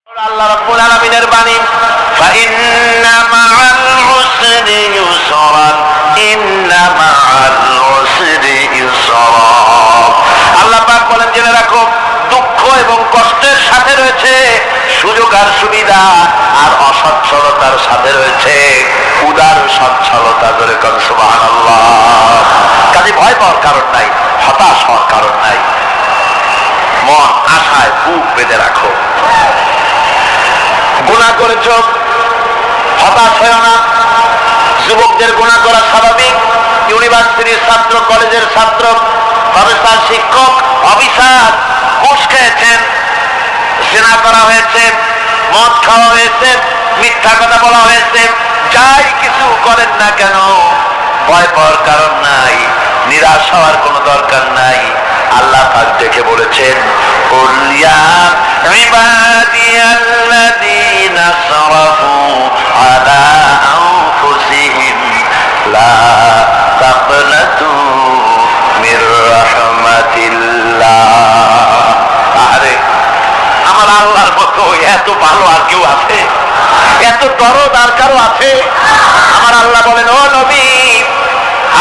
আল্লাহ রাব্বুল আলামিনের বাণী, ফাইন্না মাআল উসরি ইউসরান, ইন্না মাআল উসরি ইউসরা। আল্লাহ পাক বলেন, জেনে রাখো, দুঃখ এবং কষ্টের সাথে রয়েছে সুযোগ আর সুবিধা, আর অসচ্ছলতার সাথে রয়েছে উদার সচ্ছলতা। ধরে কোন সুবহানাল্লাহ। কাজে ভয় পাওয়ার কারণ নাই, হতাশ হওয়ার কারণ নাই। মন আশায় বুক বেঁধে রাখো। গুনাহ করেছ, হতাশ হয় না। যুবকদের গুনাহ করা স্বাভাবিক। ইউনিভার্সিটির ছাত্র, কলেজের ছাত্র, প্রফেসর, শিক্ষক, অফিসার ঘুষ খেয়েছেন, জিনা করা হয়েছে, মদ খাওয়া হয়েছে, মিথ্যা কথা বলা হয়েছে, যাই কিছু করেন না কেন ভয় পাওয়ার কারণ নাই, নিরাশ হওয়ার কোনো দরকার নাই। আল্লাহ পাক দেখে বলেছেন, কুল ইয়া ইবাদিয়াল্লাযীনা আসরাফু আলা আনফুসিহিম লা তাকনাতু মির রাহমাতিল্লাহ। আরে আমার আল্লাহর মতো এত ভালো আর কেউ আছে? এত দরদ আর কারো আছে? আমার আল্লাহ বলেন, ও নবী,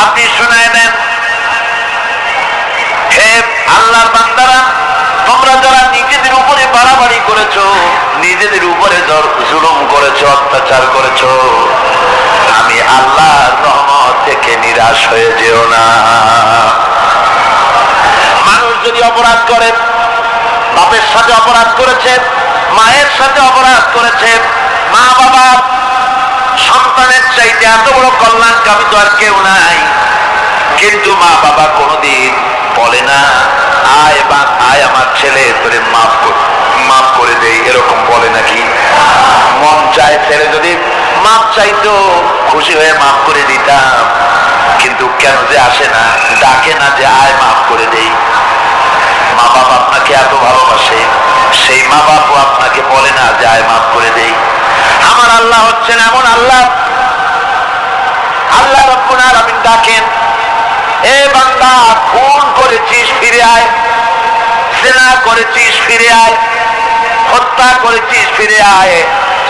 আপনি শুনায় দেন, হে আল্লাহর বান্দারা, তোমরা যারা নিজেদের উপরে বাড়াবাড়ি করেছো, নিজেদের উপরে জুলুম করেছো, অত্যাচার করেছো, আমি আল্লাহর রহমত থেকে নিরাশ হয়ে যেও না। মানুষ যদি অপরাধ করে, বাপের সাথে অপরাধ করেছে, মায়ের সাথে অপরাধ করেছে, মা বাবা সন্তানের চাইতে এত বড় কল্যাণকামী তো আর কেউ নাই। কিন্তু মা বাবা কোনদিন বলে না, আয় আমার ছেলে তোরে মাফ করে দেই, এরকম বলে নাকি? মন চায় ছেলে যদি মাফ চাইতো, খুশি হয়ে মাফ করে দিতাম। কিন্তু কেন যে আসে না, ডাকে না যে আয় মাফ করে দেই। মা বাবা আপনাকে এত ভালোবাসে, সেই মা বাবা আপনাকে বলে না যে আয় মাফ করে দেই। আমার আল্লাহ হচ্ছেন এমন আল্লাহ, আল্লাহ রাব্বুল আলামিন ডাকেন, এ বান্দা, খুন করেছিস ফিরে আয়, জিনা করেছিস ফিরে আয়, হত্যা করেছিস ফিরে আয়,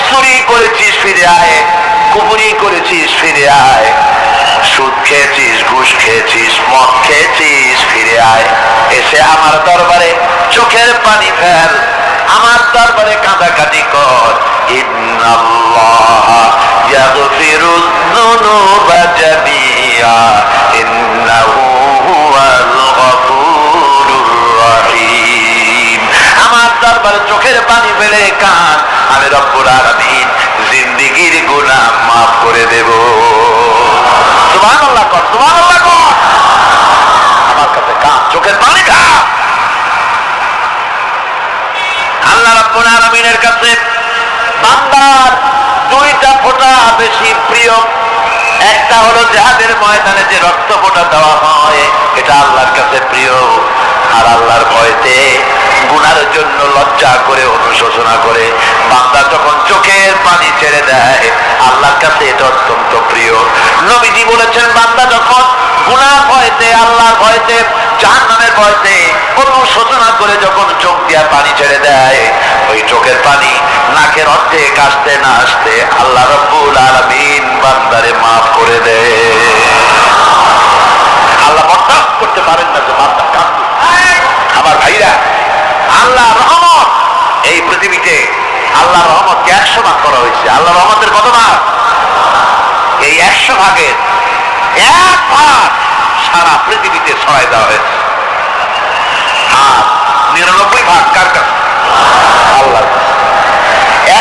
চুরি করেছিস ফিরে আয়, কুফরি করেছিস ফিরে আয়, সুদ খেয়েছিস, ঘুষ খেয়েছিস, মদ খেয়েছিস ফিরে আয়। এসে আমার দরবারে চোখের পানি ফেল, আমার দরবারে কাঁদাকাটি কর। ইন্নাল্লাহা ইয়াগফিরুয যুনুবা জামিআ ইন্নাহু হুয়াল গফুরুর রহিম। আমার দরবারে চোখের পানি ফেলে কাঁদ, আমি রব্বুল আলামিন জিন্দেগীর গুনাহ মাফ করে দেব। সুবহানাল্লাহ কর, সুবহানাল্লাহ কর। আমার কাছে কাঁদ, চোখের পানি খা। আল্লাহ রাব্বুল আলামিনের কাছে বান্দার দুইটা ফোঁটা বেশি প্রিয়। একটা হলো জিহাদের ময়দানে যে রক্ত ফোঁটা দেওয়া হয়, এটা আল্লাহর কাছে প্রিয়। আর আল্লাহর ভয়তে গুনার জন্য লজ্জা করে, অনুশোচনা করে বান্দা যখন চোখের পানি ছেড়ে দেয়, আল্লাহর কাছে এটা অত্যন্ত প্রিয়। নবীজি বলেছেন, বান্দা যখন গুনার ভয়তে, আল্লাহর ভয়তে, জাহান্নামের ভয়তে অনুশোচনা করে যখন চোখ দিয়া পানি ছেড়ে দেয়, ওই চোখের পানি নাকের অর্ধেক আসতে না আসতে আল্লাহ রাব্বুল আলামিন বান্দারে মাফ করে দেয়। আল্লাহ বরদাস্ত করতে পারেন না যে বান্দা কাঁদবে। আমার ভাইরা, আল্লাহ রহমত এই পৃথিবীতে, আল্লাহ রহমতকে 100 ভাগ করা হয়েছে। আল্লাহ রহমতের কত ভাগ? এই 100 ভাগের 1 ভাগ সারা পৃথিবীতে ছড়াই দেওয়া হয়েছে। আর 99 ভাগ কার কাছে? আল্লাহর কাছে।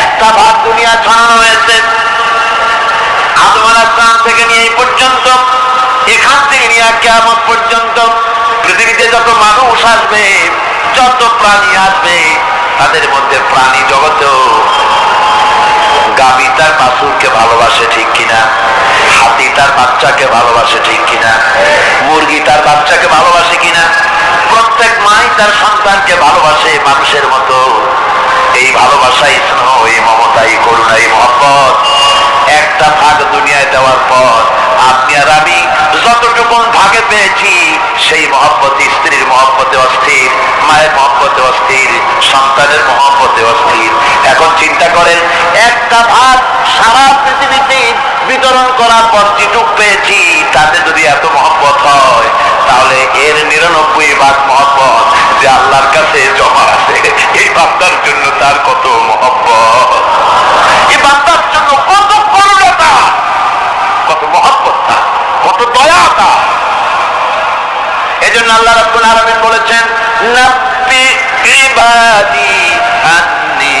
একটা ভাগ দুনিয়া ছড়ানো হয়েছে আদম আলাইহিস সালাম থেকে নিয়ে এই পর্যন্ত, এখান থেকে নিয়ে কিয়ামত পর্যন্ত পৃথিবীতে যত মানুষ আসবে, যত প্রাণী আসবে, তাদের মধ্যে প্রাণী জগতেও গাভী তার বাছুরকে ভালোবাসে ঠিক কিনা, হাতি তার বাচ্চাকে ভালোবাসে ঠিক কিনা, মুরগি তার বাচ্চাকে ভালোবাসে কিনা, প্রত্যেক মাই তার সন্তানকে ভালোবাসে মানুষের মতো। এই ভালোবাসাই, স্নেহ, এই মমতা, এই করুণা, এই মহব্বত একটা ভাগ দুনিয়ায় দেওয়ার পর আপনি আর আমি যতটুকু ভাগে পেয়েছি, সেই মহব্বত স্ত্রীর মহব্বতে অস্থির, মায়ের মহব্বতে অস্থির, সন্তানের মহব্বতে অস্থির। এখন চিন্তা করেন, একটা ভাগ সারা পৃথিবীতে বিতরণ করার পর যেটুক পেয়েছি তাতে যদি এত মহব্বত হয়, তাহলে এর 99 ভাগ মহব্বত যে আল্লাহর কাছে জমা আছে, এই বান্দার জন্য তার কত মহব্বত, এই বান্দার জন্য কত করুণতা, কত মহব্বতটা, কত দয়াটা। এই জন্য আল্লাহ রাব্বুল আলামিন বলেছেন, নাব্বি ইবাদি আন্নী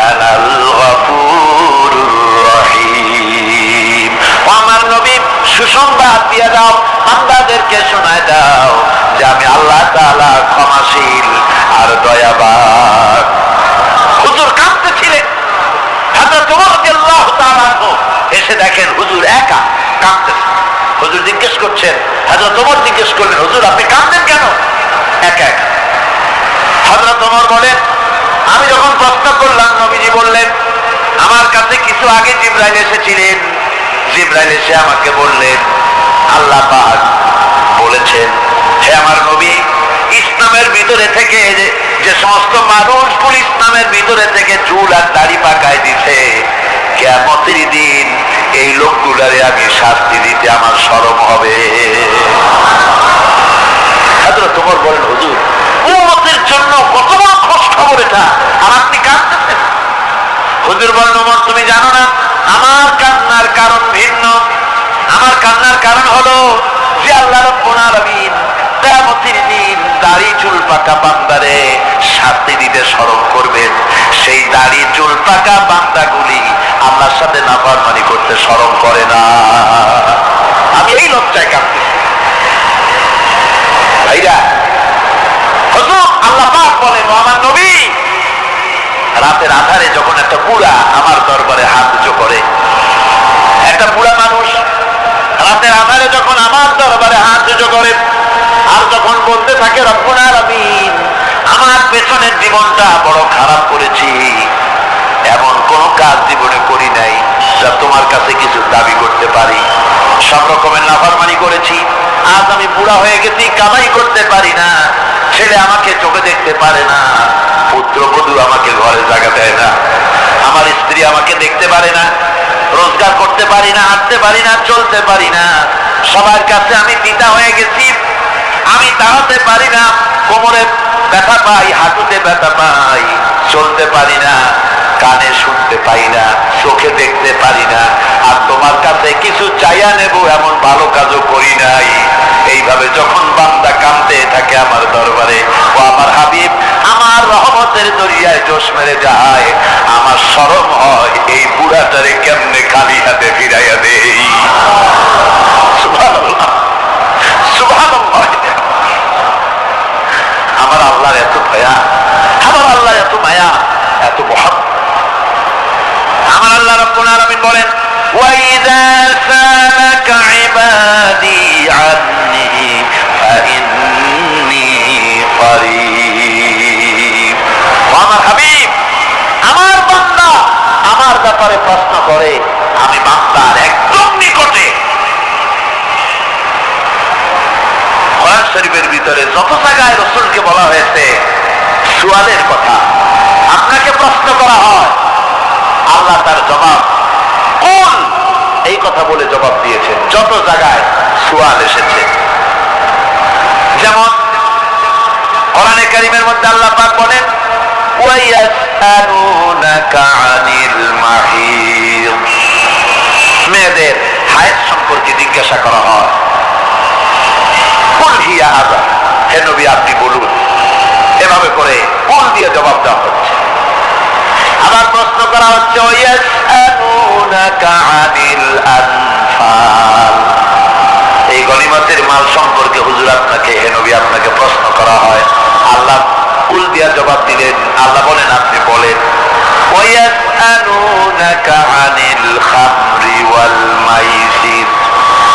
আনাল গফুরুর রহিম। আমার নবী সুসংবাদ দিয়ে দাও, বান্দাদেরকে শোনায় দাও যে আমি আল্লাহ তাআলা ক্ষমাশীল আর দয়াবান। হুজুর কাঁদতেছিলেন, হযরত ওমর রাদিয়াল্লাহু তাআলা এসে দেখেন হুজুর একা কাঁদতেছেন। হুজুর জিজ্ঞেস করছেন, হযরত ওমর জিজ্ঞেস করলেন, হুজুর আপনি কাঁদছেন কেন একা একা? হযরত ওমর বলেন, আমি যখন প্রশ্ন করলাম নবীজি বললেন, আমার কাছে কিছু আগে জিবরাইল এসেছিলেন, জিবরাইল এসে আমাকে বললেন আল্লাহ পাক বলেছেন, হে আমার নবী, ইসলামের ভিতরে থেকে যে সমস্ত মানুষগুলো ইসলামের ভিতরে থেকে চুল আর দাড়ি পাকায় দিছে, কিয়ামতের দিন এই লোকগুলারে আমি শাস্তি দিতে আমার শরম হবে। হযরত ওমর বলেন, হুজুর উম্মতের জন্য কত বড় কষ্ট হবে এটা, আর আপনি কাঁদতেছেন। হুজুর বলেন, ওমর তুমি জানো না আমার কান্নার কারণ ভিন্ন। আমার কান্নার কারণ হলো যে আল্লাহ রাব্বুল আলামিন কিয়ামতের দিন দাড়ি চুল পাকা বান্দারে শাস্তি দিতে শরম করবেন, সেই দাড়ি চুল পাকা বান্দাগুলি আল্লাহর সাথে নাফরমানি করতে শরম করে না। আমি এই লজ্জায় কাঁদতেছি ভাইরা। হুজুর আল্লাহ পাক বলেন, আমার নবী রাতের আধারে যখন একটা বুড়া আমার দরবারে হাত উঁচু করে, একটা বুড়া মানুষ রাতের আধারে যখন আমার দরবারে হাত উঁচু করে আর যখন বলতে থাকে রব্বুল আলামিন আমার পেছনের জীবনটা বড় খারাপ করেছি, এমন কোন কাজ জীবনে করি নাই যা তোমার কাছে কিছু দাবি করতে পারি, সব রকমের নাফরমানি করেছি, আজ আমি বুড়া হয়ে গেছি, কামাই করতে পারি না, ছেলে আমাকে চোখে দেখতে পারে না, পুত্রবধূ আমাকে ঘরে জায়গা দেয় না, আমার স্ত্রী আমাকে দেখতে পারে না, রোজগার করতে পারি না, হাঁটতে পারি না, চলতে পারি না, সবার কাছে আমি পিতা হয়ে গেছি, আমি দাঁড়াতে পারি না, কোমরে ব্যথা পাই, হাঁটুতে ব্যথা পাই, চলতে পারি না, কানে শুনতে পাই না, চোখে দেখতে পারি না, আর তোমার কাছে কিছু চাইয়া নেব এমন ভালো কাজও করি নাই। এইভাবে যখন বান্দা কাঁদতে থাকে আমার দরবারে, ও আমার হাবিব আমার রহমতের দরিয়ায় জোশ মেরে যায়, আমার শরম হয় এই বুড়াটারে কেমনে খালি হাতে ফিরাইয়া দেই। সুবহানাল্লাহ, সুবহানাল্লাহ। আমার আল্লাহর এত দয়া, আমার আল্লাহর এত মায়া, এত মহব্বত। আমার আল্লাহ রাব্বুল আলামিন বলেন, وَإِذَا سَأَلَكَ عِبَادِي عَنِّي فَإِنِّي قَرِيبٌ। আমার হাবিব আমার বান্দা আমার ব্যাপারে প্রশ্ন করে, আমি বান্দার একদম নিকটে। কোরআন শরীফের ভিতরে যত জায়গায় রাসূলকে বলা হয়েছে সুয়ালের কথা, আপনাকে প্রশ্ন করা হয়, আল্লাহ তার জবাব কোন এই কথা বলে জবাব দিয়েছেন। যত জায়গায় সুয়াল এসেছে, যেমন কোরআনে কারীমের মধ্যে আল্লাহ পাক বলেন, ওয়ায়াসআলুনাকা আনিল মাহিদ, মেয়েদের হায়েজ সম্পর্কে জিজ্ঞাসা করা হয়, কুল হিয়া আযা, হে নবী আপনি বলুন। এভাবে করে কুল দিয়ে জবাব দেওয়া হচ্ছে। আবার প্রশ্ন করা হচ্ছে, ওয়ায়াসআলুনাকা আনিল আনফাল, এই গনিমতের মাল সম্পর্কে হুজুর আপনাকে, হে নবী আপনাকে প্রশ্ন করা হয়। আল্লাহ কুল দিয়া জবাব দিলেন, আল্লাহ বলেন আপনি বলেন। ওয়ায়াসআলুনাকা আনিল খামরি ওয়াল মাইসির,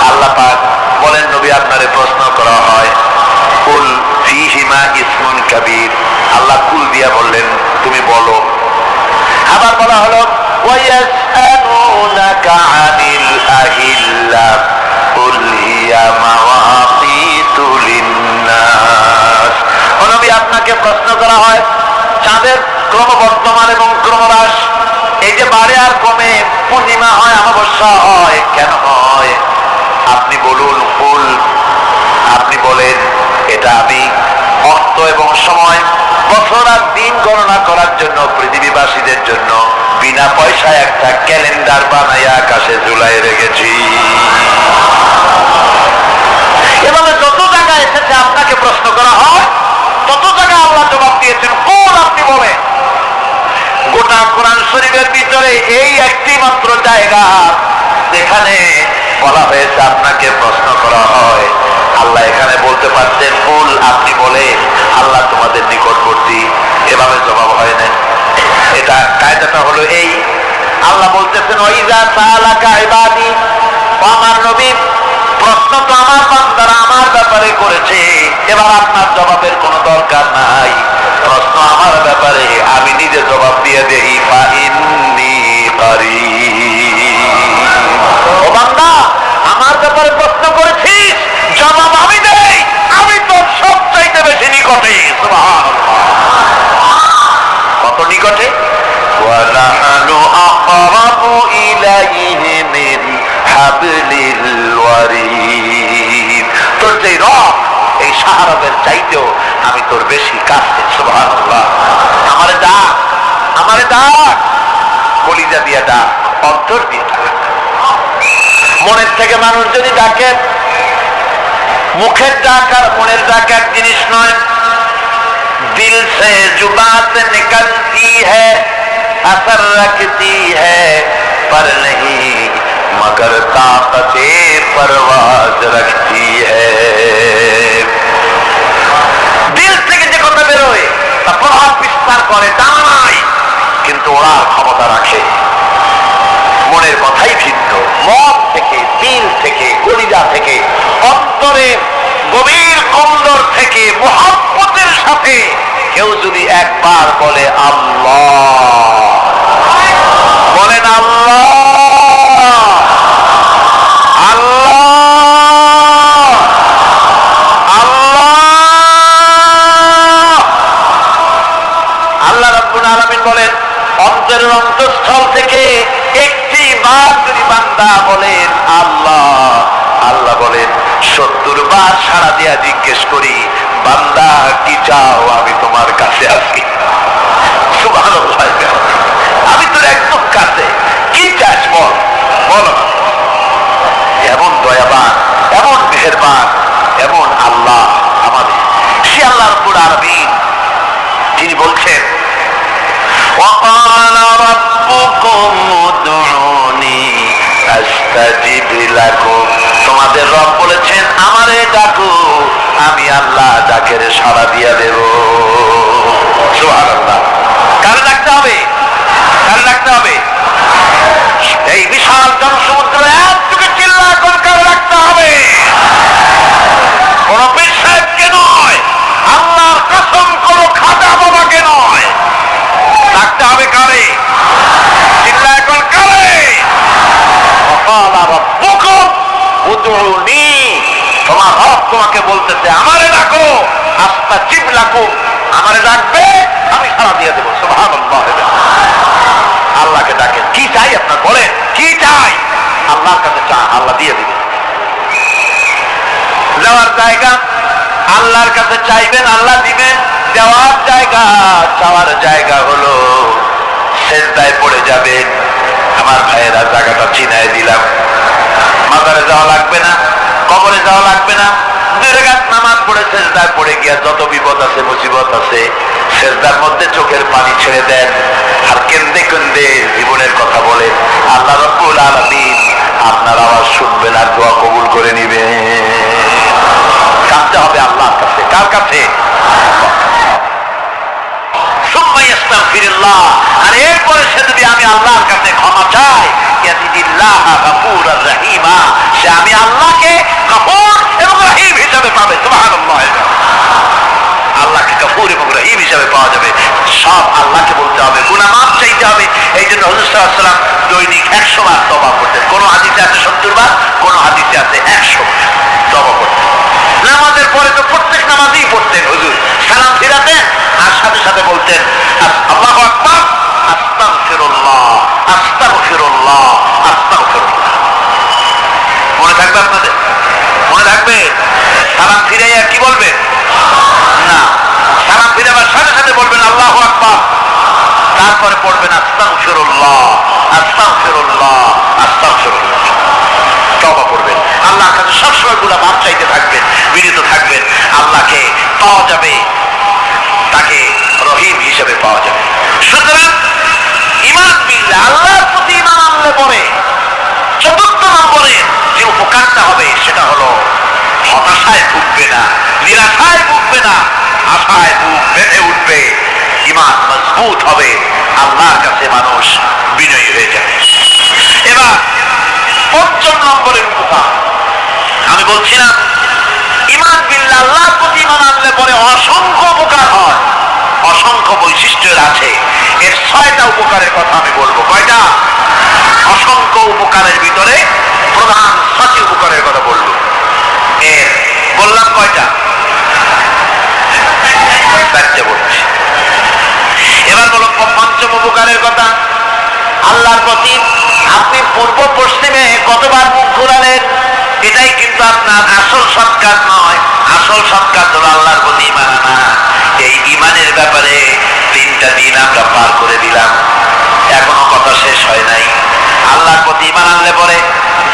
আল্লাহ পাক বলেন নবী আপনারে প্রশ্ন করা হয়, কুল ফীহিমা ইসমুন কাবীর, আল্লাহ কুল দিয়া বললেন তুমি বলো। আবার বলা হলো, ওয়ায়াসআলুনাকা আনিল আহিল্লা কুল হিয়া মাওয়াকিতু লিন-নাস, ও নবী আপনাকে প্রশ্ন করা হয় চাঁদের ক্রমবর্ধমান এবং ক্রমহ্রাস পূর্ণিমা হয়, অমাবস্যা হয়, কেন হয় আপনি বলুন। কুল, আপনি বলেন। এটা আমি অর্থ এবং সময়, বছর আর দিন গণনা করার জন্য পৃথিবীবাসীদের জন্য বিনা পয়সায় একটা ক্যালেন্ডার বানাইয়া আকাশে ঝুলাই রেখেছি। এভাবে যত জায়গায় এসেছে আপনাকে প্রশ্ন করা হয়, তত জায়গায় আল্লাহ জবাব দিয়েছেন। কোন আপনি বলেন। গোটা কোরআন শরীফের ভিতরে এই একটি মাত্র জায়গা যেখানে বলা হয়েছে আপনাকে প্রশ্ন করা হয়। আল্লাহ এখানে বলতে পারতেন কুল, আপনি বলে আল্লাহ তোমাদের নিকটবর্তী, এভাবে জবাব হয় না। এটা কায়দাটা হলো এই, আল্লাহ বলতেছেন ওয়াইজা সালাকা ইবাদি, আমার নবী প্রশ্ন তো আমার বান্দারা আমার ব্যাপারে করেছে, এবার আপনার জবাবের কোনো দরকার নাই। প্রশ্ন আমার ব্যাপারে, আমি নিজে জবাব দিয়ে দেই। ফাইন্নী কারীব, ও বান্দা আমার ব্যাপারে প্রশ্ন করেছিস, জবাব আমি দেই, আমি তোর সবচাইতে বেশি নিকটে। সুবহানাল্লাহ, কত নিকটে। ওয়ালাহানু আকরাবু ইলাইহি মিন হাবলিল ওয়ারিদ, তোর যে রব এই শাহরবের চাইতেও আমি তোর বেশি কাছে। সুবহানাল্লাহ, আমারে ডাক, আমারে ডাক, কলিজা দিয়ে ডাক, অন্তর দিয়ে ডাক। মনের থেকে মানুষ যদি ডাকে, মুখের ডাক আর মনের ডাক এক জিনিস নয়। दिल से जुबान से निकलती है, असर रखती है, पर नहीं मगर ताकते परवाज रखती है। दिल থেকে যে কথা বেরোয় তা প্রভাব বিস্তার করে, তা নয়, কিন্তু ওরা ক্ষমতা রাখে। মনের কথাই ভিন্ন। মন থেকে, দিল থেকে, কলিজা থেকে, অন্তরে গভীর কন্দর থেকে মুহাব্বতের সাথে কেউ যদি একবার বলে আল্লাহ, বলেন আল্লাহ, আল্লাহ, আল্লাহ, আল্লাহ রাব্বুল আলামিন বলেন অন্তরের অন্তঃস্থল থেকে একটি বার যদি বান্দা বলেন আল্লাহ, আল্লাহ বলেন 70 বার সাড়া দিয়া জিজ্ঞেস করি, বান্দা কি চাও, আমি তোমার কাছে আছি। সুবহানাল্লাহ, আমি তোর একদম কাছে, কি চাস বল, বলো। এমন দয়াবান, এমন মেহেরবান, এমন আল্লাহ আমাদের। সে আল্লাহ রাব্বুল আলামিন যিনি বলছেন وقال ربكم ادعوني استجب لكم, তোমাদের রব বলেছেন আমারে ডাকো, আমি আল্লাহ ডাকের সাড়া দিয়া দেব। সুবহানাল্লাহ, কার ডাকতে হবে, কার ডাকতে হবে? এই বিশাল জনসমুদ্র একটুকে চিল্লা করে কার ডাকতে হবে? কোন পীর সাহেবকে নয়, আল্লাহর কসম কোন খাজা বাবাকে নয়, ডাকতে হবে কারে? চিল্লা এখন কারে? তোমার রব তোমাকে বলতেছে আমারে ডাকো, আস্তাজিব লাকুম, আমারে ডাকবে আমি সাড়া দিয়ে দেবো। সুবহানাল্লাহ, আল্লাহকে ডাকেন। কি চাই আপনার বলেন, কি চাই? আল্লাহর কাছে চান, আল্লাহ দিয়ে দিবে। যাওয়ার জায়গা আল্লাহর কাছে চাইবেন, আল্লাহ দিবেন। যাওয়ার জায়গা, চাওয়ার জায়গা হলো সেজদায় পড়ে যাবেন। আমার ভাইয়েরা জায়গাটা চিনাই দিলাম। মাজারে যাওয়া লাগবে না, কবরে যাওয়া লাগবে না। 2 রাকাত নামাজ পড়ে সেজদায় পড়ে গিয়া যত বিপদ আছে, মুসিবত আছে, সেজদার মধ্যে চোখের পানি ছেড়ে দেন আর কেন্দে কেন্দে জীবনের কথা বলেন। আল্লাহ রাব্বুল আলামিন আপনার আওয়াজ শুনবেন আর দোয়া কবুল করে নিবেন। কাঁদতে হবে আল্লাহর কাছে। কার কাছে? আর এরপরে সে যদি আমি আল্লাহর কাছে ক্ষমা চাই, সে আমি আল্লাহকে গফুর এবং রহিম হিসাবে পাবে। সুবহানাল্লাহ, আল্লাহকে গফুর এবং রহিম হিসাবে পাওয়া যাবে। সব আল্লাহকে বলতে হবে, গুনাহ মাফ চাইতে হবে। এই জন্য হুজুর সাল্লাল্লাহু আলাইহি ওয়াসাল্লাম দৈনিক 100 বার তওবা করতেন। কোন হাদিসে আছে 70 বার, কোন হাদিসে আছে 100 বার তওবা করতেন। নামাজের পরে তো প্রত্যেক নামাজেই পড়তেন হুজুর, সালাম ফিরাতেন আর সাথে সাথে বলতেন আল্লাহু আকবার, আস্তাগফিরুল্লাহ, আস্তাগফিরুল্লাহ, তারপরে পড়বেন আস্তাগফিরুল্লাহ আস্তাগফিরুল্লাহ আস্তাগফিরুল্লাহ, তওবা করবেন, আল্লাহর কাছে সবসময় গুনাহ মাফ চাইতে থাকবেন, বিনীত থাকবেন, আল্লাহকে পাওয়া যাবে, তাকে রহিম হিসেবে পাওয়া যাবে। সুতরাং ঈমান বিল্লাহ, আল্লাহর প্রতি ঈমান আনলে পরে চতুর্থ নম্বরে যে উপকারটা হবে সেটা হলো হতাশায় ভুগবে না, নিরাশায় ভুগবে না, আশায় বুক বেঁধে উঠবে, ঈমান মজবুত হবে, আল্লাহর কাছে মানুষ বিনয়ী হয়ে যাবে। এবার পঞ্চম নম্বরের উপকার আমি বলছিলাম, ঈমান বিল্লাহ, আল্লাহর প্রতি ঈমান আনলে পরে অসংখ্য উপকার হয়, অসংখ্য বৈশিষ্ট্যের আছে। এর 6টা উপকারের কথা আমি বলবো। কয়টা? অসংখ্য উপকারের ভিতরে প্রধান 6টি উপকারের কথা বলবো। এর বললাম কয়টা? 4টে বলছি। এবার বলো পঞ্চম উপকারের কথা। আল্লাহর প্রতি আপনি পূর্ব পশ্চিমে কতবার মুখ ঘোরালেন, এটাই কিন্তু আপনার আসল সৎকার নয়। আসল সৎকার হলো আল্লাহর প্রতি ঈমান আনা। এই ঈমানের ব্যাপারে 3টা দিন আমরা পার করে দিলাম, এখনো কথা শেষ হয় নাই। আল্লাহর প্রতি ঈমান আনলে পরে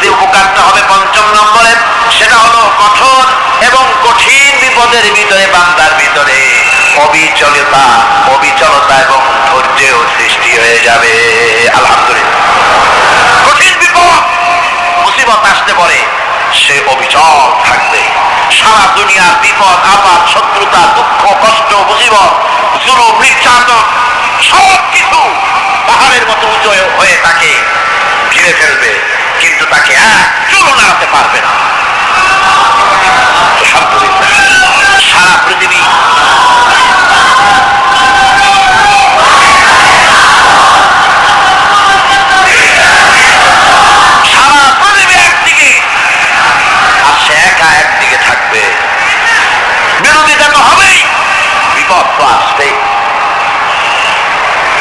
যে উপকারটা হবে পঞ্চম নম্বরে, সেটা হলো কঠোর এবং কঠিন বিপদের ভিতরে বান্দার ভিতরে অবিচলতা এবং ধৈর্যের সৃষ্টি হয়ে যাবে। আলহামদুলিল্লাহ। কঠিন বিপদ মুসিবত আসতে পরে সে অবিচল থাকবে। সারা দুনিয়ার বিপদ আপদ, শত্রুতা, দুঃখ, কষ্ট, মুসিবত, জুলুম, নির্যাতন সব কিছু পাহাড়ের মতো উঁচু হয়ে তাকে ঘিরে ফেলবে, কিন্তু তাকে এক চুলও নাড়াতে পারবে না। আলহামদুলিল্লাহ। সারা পৃথিবী একদিকে আর সে একা একদিকে থাকবে। বিরোধিতা তো হবেই, বিপদ তো আসবে।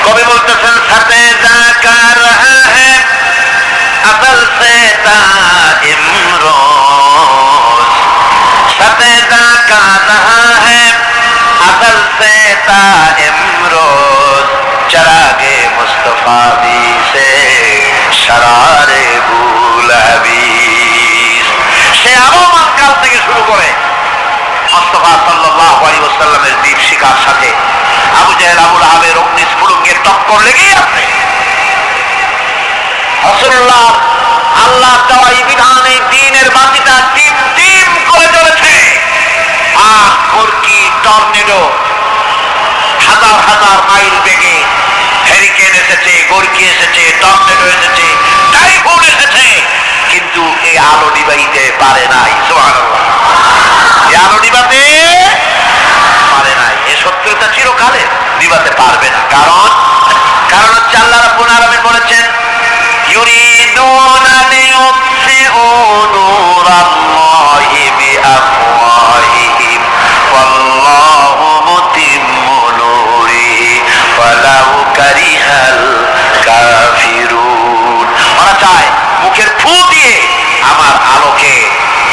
কবি বলতেছেন, সাথে জাকা রহা হ্যায় আসল সে ইমরোজ, সাথে জাকা রহা হ্যায় আসল সে ইমরোজ, চরাগে মুস্তফা भी से शरारे गुलाबीस। সে আরমান কাল থেকে শুরু করে মুস্তাফা সাল্লাল্লাহু আলাইহি ওয়াসাল্লামের দীপ শিখার সাথে আবু জাহেল, আবু লাহাবের অগ্নিস্ফুলিঙ্গের টক্কর লেগেই আছে। রাসূলুল্লাহ আল্লাহ দেওয়া এই বিধান, এই দ্বীনের বাতিটা টিম টিম করে চলেছে। আর বরকি, টর্নেডো, হাজার হাজার মাইল বেগে হেরিকেন এসেছে, গর্কি এসেছে, টর্নেডো এসেছে, টাইফুন এসেছে, কিন্তু এই আলো নিবাইতে পারে নাই। সুবহানাল্লাহ। এই আলো নিবাতে পারে নাই। এই সত্যতা চিরকালে নিবাতে পারবে না। কারণ হচ্ছে আল্লাহ রাব্বুল আলামিন বলেছেন, ইউরিদুনা লিইউতফিউ নূরাল্লাহি বিআফওয়াহিহিম ওয়াল্লাহু মুতিম্মু নূরিহি ওয়ালাউ কারিহাল কাফিরুন। ওরা চায় মুখের ফু দিয়ে আমার আলোকে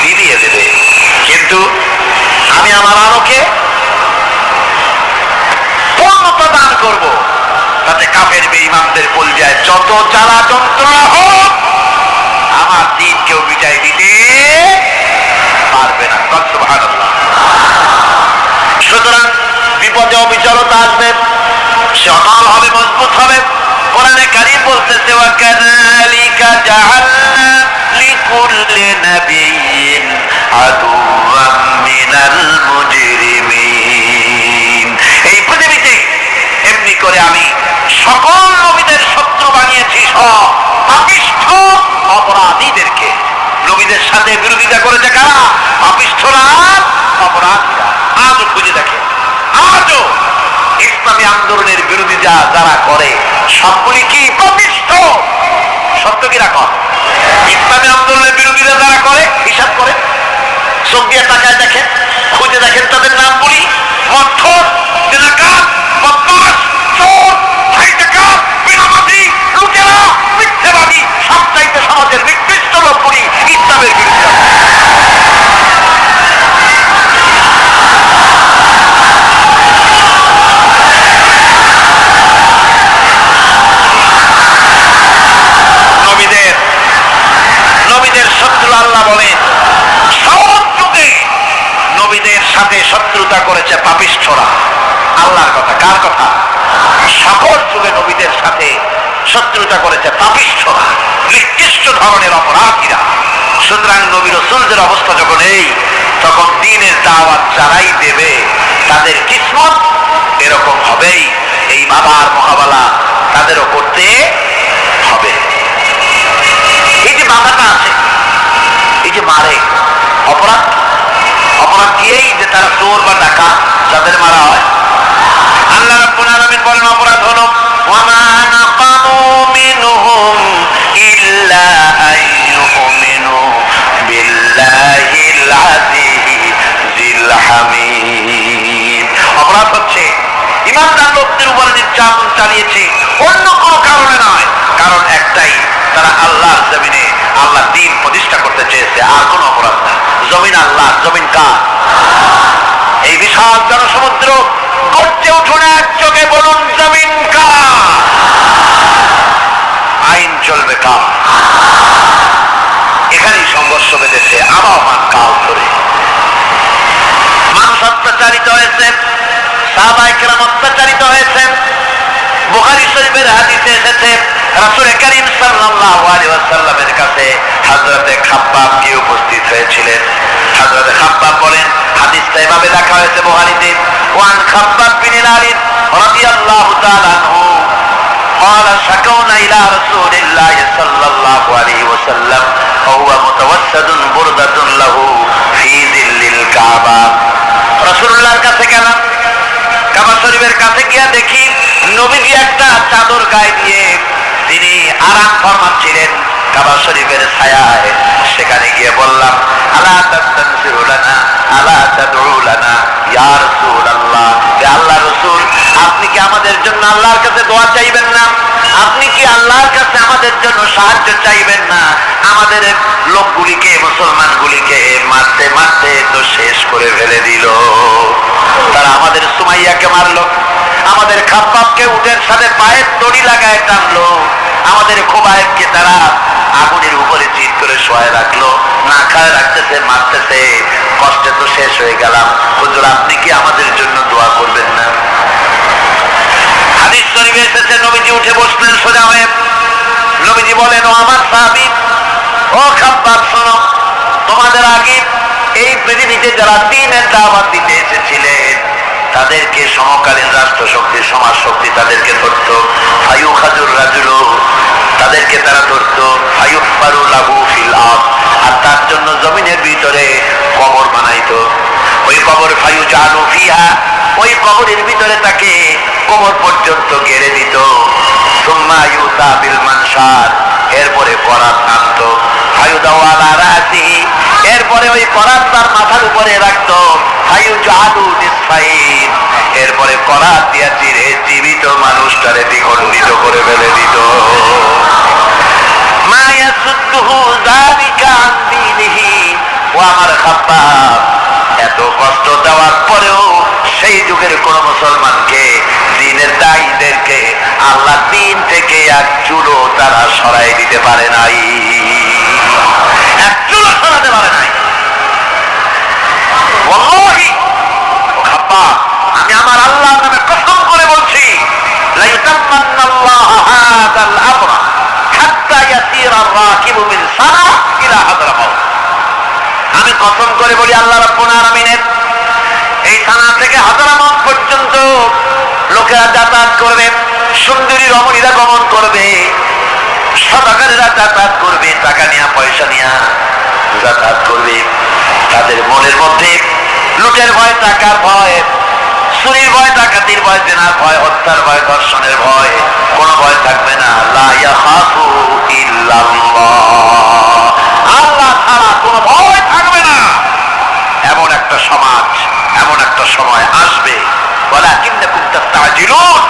নিভিয়ে দেবে, কিন্তু আমি আমার আলোকে পূর্ণতা দান করব, তাতে কাফের বেঈমানদের কলিজায় যত জ্বালা যন্ত্রণা হোক, আমার দ্বীন কেউ বিজয় দিতে পারবে না। সুবহানাল্লাহ। সুতরাং বিপদে অবিচলতা আসবে, সে অটল হবে, মজবুত হবে। কোরআনে কারীম বলতেছে, ওয়া কাযালিকা জাআলনা লিকুল্লি নাবিয়্যিন আদুওয়াম মিনাল মুজরিমিন। এই পৃথিবীতে এমনি করে আমি সকল নবীদের শত্রু বানিয়েছি, সব পাপিষ্ঠ অপরাধীদেরকে। নবীদের সাথে বিরোধিতা করেছে কারা? পাপিষ্ঠরা, অপরাধীরা। আজও খুঁজে দেখে, আজও ইসলামী আন্দোলনের বিরোধিতা যারা করে সবগুলি কি পাপিষ্ঠ? সত্য কিনা কর? ইসলামী আন্দোলনের বিরোধিতা যারা করে হিসাব করে, চোখ দিয়ে তাকায় দেখেন, খুঁজে দেখেন তাদের নাম বলি, মন্থর, জেনাকার, বদমাশ, চোর, হাইজাকার, বিনামাজি, লুটেরা, মিথ্যাবাদী, সব চাইতে সমাজের নিকৃষ্ট লোকগুলি ইসলামের বিরুদ্ধে। কার কথা? সকল যুগে নবীদের সাথে শত্রুতা করেছে পাপিষ্ঠরা, নিকৃষ্ট ধরনের অপরাধীরা। সুতরাং নবী রাসূলদের অবস্থা যখন এই, তখন দ্বীনের দাওয়াত যারাই দেবে তাদের কিসমত এরকম হবেই। এই বাবার মহাবালা তাদেরও করতে হবে। এই যে বাধাটা আছে, এই যে মারে, অপরাধ কি এই যে তারা চোর বা ডাকাত যাদের মারা হয়? আল্লাহ রাব্বুল আলামিন বলেন অপরাধ হলো ওয়ামা নাকামু মিনহুম ইল্লা আইয়ুমিনু বিল্লাহিল আজিজিল হামিদ। অপরাধ হচ্ছে ইমানদার লোকদের উপরে নির্যাতন চালিয়েছে, অন্য কোনো কারণে নয়। কারণ একটাই, তারা আল্লাহর জমিনে আল্লাহ দ্বীন প্রতিষ্ঠা করতে চেয়েছে, আর কোনো অপরাধ না। জমিন আল্লাহ, জমিন কার? এই বিশাল জনসমুদ্র গর্জে উঠুন একযোগে, বলুন জমিন কার? আইন চলবে কার? এখানেই সংঘর্ষ বেঁধেছে আবহমান কাল ধরে। মানুষ অত্যাচারিত হয়েছে, সাহাবায়ে কেরাম অত্যাচারিত হয়েছেন। বুখারী শরীফের হাদিসে এসেছে রাসূল করিম সাল্লাল্লাহু আলাইহি ওয়াসাল্লামের কাছে হযরতে খাব্বাব কি উপস্থিত হয়েছিলেন। হযরতে খাব্বাব বলেন, হাদিসটা এভাবে লেখা হয়েছে বুখারীতে, ওয়ান খাব্বাব বিন আলী রাদিয়াল্লাহু তাআলা আনহু قال شكونا إلى رسول الله صلى الله عليه وسلم وهو متوسد بردة له في ظل الكعبة। রাসূলুল্লাহর কাছে গেলাম, কাবা শরীফের কাছে গিয়ে দেখি নবীজি একটা চাদর গায়ে দিয়ে তিনি আরাম ফরমাচ্ছিলেন কাবা শরীফের ছায়ায়। সেখানে গিয়ে বললাম, আলা তাস্তানফিরু লানা আলা তাদউ লানা ইয়া রাসূলুল্লাহ, হে আল্লাহর রাসূল, আপনি কি আমাদের জন্য আল্লাহর কাছে দোয়া চাইবেন না? আপনি কি আল্লাহর কাছে আমাদের জন্য সাহায্য চাইবেন না? আমাদের লোকগুলিকে, মুসলমানগুলিকে মারতে মারতে তো শেষ করে ফেলে দিল। তারা আমাদের সুমাইয়াকে মারলো, আমাদের খাব্বাবকে উটের সাথে পায়ের দড়ি লাগায় টানলো, আমাদের খোবায়েবকে তারা আগুনের উপরে চিৎ করে শোয়ায় রাখলো, না খায় রাখতেছে, মারতেছে। কষ্টে তো শেষ হয়ে গেলাম, হুজুর আপনি কি আমাদের জন্য দোয়া করবেন না? হাদিস শরীফে এসেছে নবীজি উঠে বসলেন সোজা হয়ে। নবীজি বলেন, ও আমার সাহাবী, ও খাব্বাব শোনো, তোমাদের আগে এই পৃথিবীতে যারা দ্বীনের দাওয়াত দিতে এসেছিলেন তাদেরকে সমকালীন রাষ্ট্র শক্তি, সমাজ শক্তি তাদেরকে ধরত। ফায়ুখাজুর রাজুলু, তাদেরকে তারা ধরত। ফায়ুফারু লাহু ফিল আরদ, আর তার জন্য জমিনের ভিতরে কবর বানাইতো। ওই কবর ফায়ুজালু ফিহা, ওই কবরের ভিতরে তাকে কোমর পর্যন্ত ঘেরে দিত। সুম্মা ইউতা বিল মানশার, এরপরে করাত আনতো। ফায়ুদাউ আলা রাসিহি, এরপরে ওই করাত তার মাথার উপরে রাখতো। ফায়ুজালু নিসফাইন, এরপরে করাত দিয়া চিরে জীবিত মানুষটারে দ্বিখণ্ডিত করে ফেলে দিত। মা ইয়াসুদ্দুহু যালিকা আন দীনিহি, ও আমার খাব্বাব, এত কষ্ট দেওয়ার পরেও সেই যুগের কোন মুসলমানকে, দ্বীনের দায়ীদেরকে আল্লাহ দ্বীন থেকে এক চুলো তারা সরাই দিতে পারে নাই, এক চুলো সরাতে পারে নাই। ওয়াল্লাহি, ও খাব্বাব, আমি আমার আল্লাহর নামে কসম করে বলছি, লা ইউতাম্মান্নাল্লাহু হাযাল আমরা হাত্তা ইয়াসিরা আর-রাকিবু মিন সানা ইলা হাদরামাউত। আমি কসম করে বলি, আল্লাহ রাব্বুল আলামিনের এই সানা থেকে হাদরামাউত পর্যন্ত লোকেরা যাতায়াত করবে, সুন্দরী রমণীরা গমন করবে, সদাকারীরা যাতায়াত করবে, টাকা নিয়া পয়সা নিয়া যাতায়াত করবে। তাদের মনের মধ্যে লুটের ভয়, টাকার ভয়, চুরির ভয়, ডাকাতির ভয়, জেনার ভয়, হত্যার ভয়, ধর্ষণের ভয়, কোন ভয় থাকবে না। লা ইয়াখাফু ইল্লাল্লাহ, আল্লাহ ছাড়া কোন ভয় থাকবে না। এমন একটা সমাজ, এমন একটা সময় আসবে। ওয়ালাকিন্নাকুম তাস্তাজিলুন,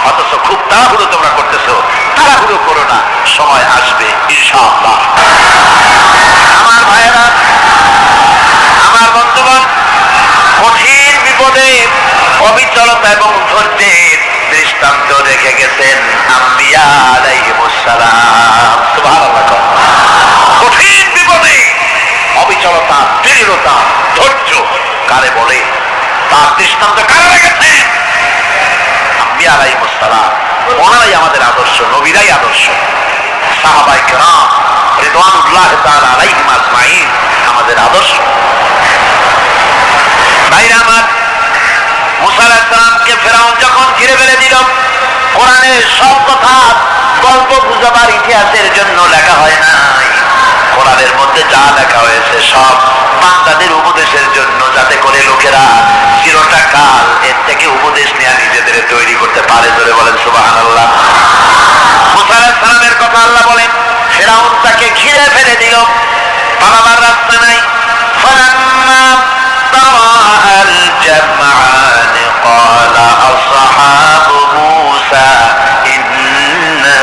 অথচ খুব তাড়াহুড়ো তোমরা করতেছো। তাড়াহুড়ো করো না, সময় আসবে ইনশাআল্লাহ। আমার ভাইয়েরা, আমার বন্ধুগণ, কঠিন বিপদে অবিচলতা এবং ধৈর্যের দৃষ্টান্ত রেখে গেছেন আম্বিয়া আলাইহিমুস সালাম। সুবহানাল্লাহ। কঠিন বিপদে অবিচলতা, দৃঢ়তা, ধৈর্য কারে বলে, তার দৃষ্টান্ত কারে রেখেছেন? আম্বিয়া আলাইহিস সালাম, ওনারাই আমাদের আদর্শ, নবীরাই আদর্শ। সাহাবায়ে কেরাম রিদওয়ানুল্লাহ তাআলা আলাইহিম আজমাইন আমাদের আদর্শ। ভাইরা আমার, মুসা আলাইহিস সালামকে ফেরাউন যখন ঘিরে ফেলে দিল, কোরআনের সব কথা গল্প বুঝাবার ইতিহাসের জন্য লেখা হয় নাই। কোরআনের মধ্যে যা লেখা হয়েছে সব বান্দাদের উপদেশের জন্য, যাতে করে লোকেরা চিরটা কাল এর থেকে উপদেশ নেওয়া নিজেদের তৈরি করতে পারে। ধরে বলেন সুবহানাল্লাহ। মুসা আলাইহিস সালামের কথা আল্লাহ বলেন, ফেরাউন তাকে ঘিরে ফেলে দিল, পালাবার রাস্তা নাই। ফালাম্মা তারাআল জামআন ক্বালা আসহাবু মূসা ইন্না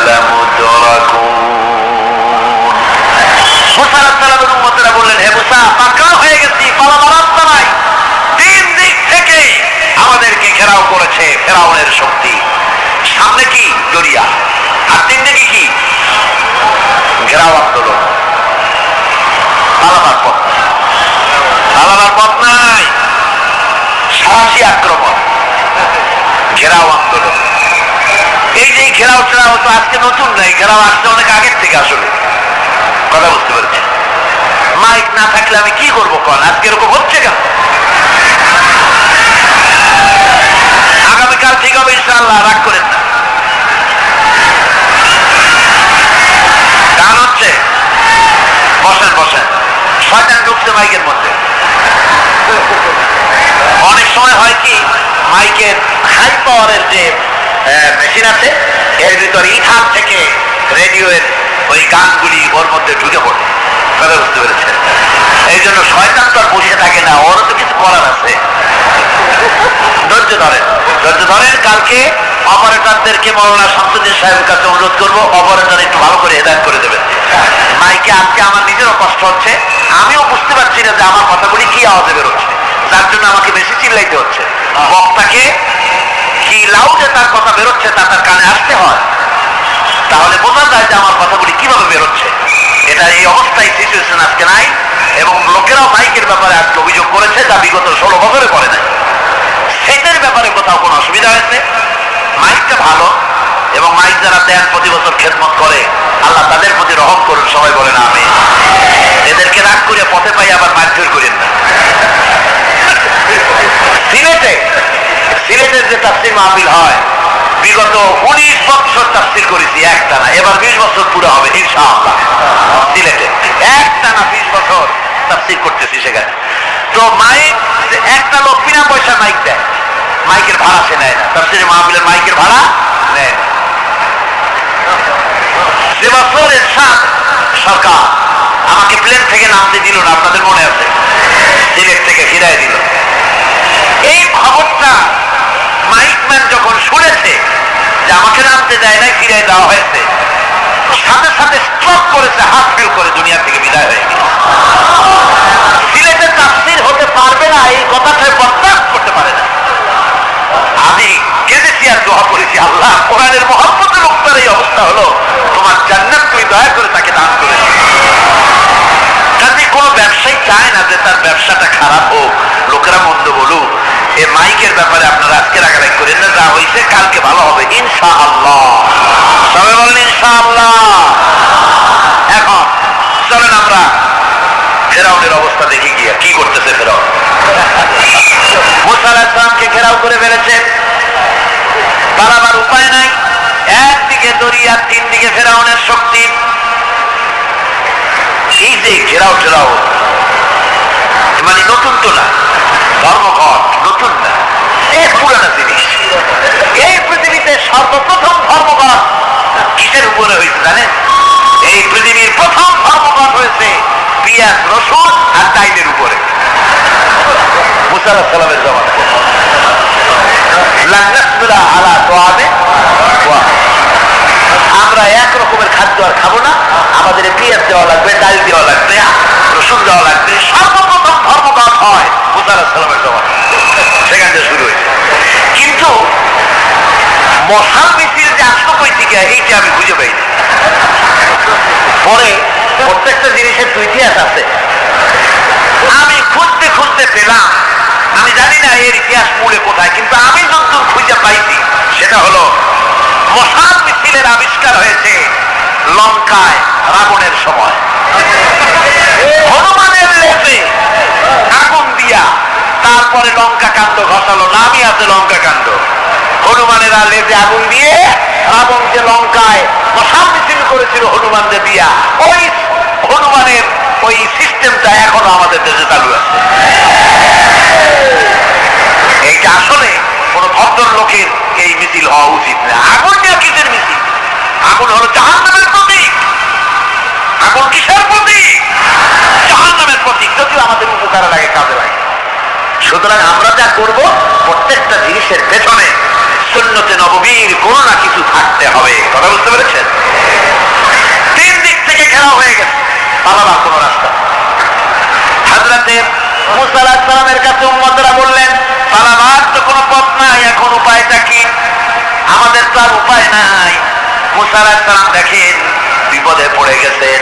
লামুদরাকুন। মুসা আলাইহিস সালামের উম্মতেরা বললেন, হে মুসা, পাকড়া হয়ে গেছি, পালাবার রাস্তা নাই। তিন দিক থেকে আমাদেরকে ঘেরাও করেছে ফেরাউনের শক্তি। সামনে কি? দরিয়া, আর তিন দিকে কি? ঘেরাও আন্দোলন। পালাবার পথ, পালাবার পথ নাই, সাহসী আক্রমণ, ঘেরাও আন্দোলন। এই যে ঘেরাও টেরাও তো আজকে নতুন নাই, ঘেরাও আসছে অনেক আগের থেকে। আসলে কথা বুঝতে পারছি। মাইক না থাকলে আমি কি করবো কন? আজকে এরকম হচ্ছে কেন? আগামীকাল ঠিক হবে ইনশাআল্লাহ, রাগ করেন না। গান হচ্ছে, বসেন বসেন, শয়তান ঢুকছে মাইকের মধ্যে। অনেক সময় হয় কি, মাইকের হাই পাওয়ারের যে মেশিন আছে, এর ভিতর ইথার থেকে রেডিওয়ের ওই গানগুলি ওর মধ্যে ঢুকে পড়ে। কথা বুঝতে পেরেছেন? এই জন্য শয়তান তো আর বসে থাকে না, ওরও তো কিছু করার আছে। ধৈর্য ধরেন, ধৈর্য ধরেন। কালকে অপারেটরদেরকে মাওলানা শামসুদ্দিন সাহেবের কাছে অনুরোধ করবো, অপারেটর একটু ভালো করে হেদায়েত করে দেবেন। মাইকে আজকে আমার নিজেরও কষ্ট হচ্ছে, আমিও বুঝতে পারছি না যে আমার কথাগুলি কি আওয়াজে বেরোচ্ছে, যার জন্য আমাকে বেশি চিল্লাইতে হচ্ছে। বক্তাকে কি লাউডে তার কথা বেরোচ্ছে তা তার কানে আসতে হয়, তাহলে বোঝা যায় যে আমার কথাগুলি কিভাবে বেরোচ্ছে। এটা এই অবস্থায় সিচুয়েশন আজকে নাই, এবং লোকেরাও মাইকের ব্যাপারে আজকে অভিযোগ করেছে যা বিগত 16 বছরে করে নাই। সেটার ব্যাপারে কোথাও কোনো অসুবিধা হয়েছে? মাইকটা ভালো, এবং মাইক যারা দেন প্রতি বছর খেদমত করে, আল্লাহ তাদের প্রতি রহম করুন। সবাই বলেন আমিন। এদেরকে রাগ করে পথে পাই আবার মারধর করেন না। সিলেটের যে তাফসীর মাহফিল হয়, বিগত 19 বছর তাফসীর করেছি একটানা, এবার 20 বছর পুরো হবে ইনশাআল্লাহ। সিলেটে একটানা 20 বছর তাফসীর করতেছি সেখানে। তো মাইক, একটা লোক বিনা পয়সা মাইক দেয়, মাইকের ভাড়া সে নেয় না। তাফসীরের মাহফিলের মাইকের ভাড়া নেয় না। যে বছর এরশাদ সরকার আমাকে প্লেন থেকে নামতে দিল না, আপনাদের মনে আছে? সিলেট থেকে ফিরাই দিল। এই খবরটা মাইকম্যান যখন শুনেছে যে আমাকে নামতে দেয় নাই, ফিরাই দেওয়া হয়েছে, সাথে সাথে স্ট্রোক করেছে, হার্ট ফেল করে দুনিয়া থেকে বিদায় হয়ে গেছে। সিলেটে তাফসীর হতে পারবে না এই কথাটা বরদাস্ত করতে পারে না। আমি কেঁদেছি আর দোয়া করেছি, আল্লাহ কোরআনের মহব্বতের লোকটার এই অবস্থা হলো, তোমার জান্নাত তুমি দয়া করে তাকে দান করেছো। কাজে কোনো ব্যবসায়ী চায় না যে তার ব্যবসাটা খারাপ হোক, লোকেরা মন্দ বলুক। এই মাইকের ব্যাপারে আপনারা আজকে রাগারাগি করেন না, যা হয়েছে কালকে ভালো হবে ইনশাআল্লাহ। সবাই বলেন ইনশাআল্লাহ। এখন চলেন আমরা ফেরাউনের অবস্থা দেখি গিয়া কি করতেছে ফেরাউন। মুসা আলাইহিস সালামকে ঘেরাও করে ফেলেছে, পালাবার উপায় নাই। একদিকে দরিয়া, তিন দিকে ফেরাউনের শক্তি। এই যে ঘেরাও টেরাও মানে নতুন তো না, ধর্মঘট নতুন না, এই পুরানো জিনিস। এই পৃথিবীতে সর্বপ্রথম ধর্মঘট কিসের উপরে হয়েছে জানেন? এই পৃথিবীর প্রথম ধর্মঘট হয়েছে পিঁয়াজ, রসুন আর ডাইলের উপরে। মুসা আলাইহিস সালামের জমানায় আমরা এক রকমের খাদ্য আর খাবো না, আমাদের পেঁয়াজ দেওয়া লাগবে, ডাল দেওয়া লাগবে, রসুন দেওয়া লাগবে। সর্বপ্রথম ধর্মঘট হয় মুসা আলাইহিস সালামের জমানায়, সেখান থেকে শুরু হয়েছে। কিন্তু মশাল মিছিল যে আসলো কই থেকে, এইটা আমি খুঁজে পাইনি। পরে প্রত্যেকটা জিনিসের দুই ইতিহাস আছে। আমি খুঁজতে খুঁজতে পেলাম আমি জানি না এর ইতিহাস মূলে কোথায়, কিন্তু আমি যতদূর খুঁজে পাইছি সেটা হলো মশাল মিছিলের আবিষ্কার হয়েছে লঙ্কায় রাবণের সময়। হনুমানের লেজে আগুন দিয়া তারপরে লঙ্কা কাণ্ড ঘটালো, নামই আছে লঙ্কা কাণ্ড। হনুমানেরা লেজে আগুন দিয়ে রাবণ যে লঙ্কায় মশাল মিছিল করেছিল হনুমানদের দিয়া, ওই হনুমানের ওই সিস্টেমটা এখনো আমাদের দেশে চালু আছে। এইটা আসলে কোন ভদ্রলোকের এই মিছিল হওয়া উচিত না। আগুন নিয়ে কিসের মিছিল? আগুন হলো জাহান্নামের প্রতীক। আগুন কিসের প্রতীক? জাহান্নামের প্রতীক। যদিও আমাদের উপকারে লাগে, কাজে লাগে। সুতরাং আমরা যা করব, প্রত্যেকটা জিনিসের পেছনে সুন্নতে নববীর কোন না কিছু থাকতে হবে। কথা বুঝতে পেরেছেন? তিন দিক থেকে ঘেরাও হয়ে গেছে, পালাবার কোন রাস্তা। হযরতে মুসা আলাইহিস সালামের কাছে উম্মতরা বললেন, পালাবার তো কোনো পথ নাই, এখন উপায়টা কি? আমাদের তো আর উপায় নাই। মুসা আলাইহিস সালাম দেখেন বিপদে পড়ে গেছেন,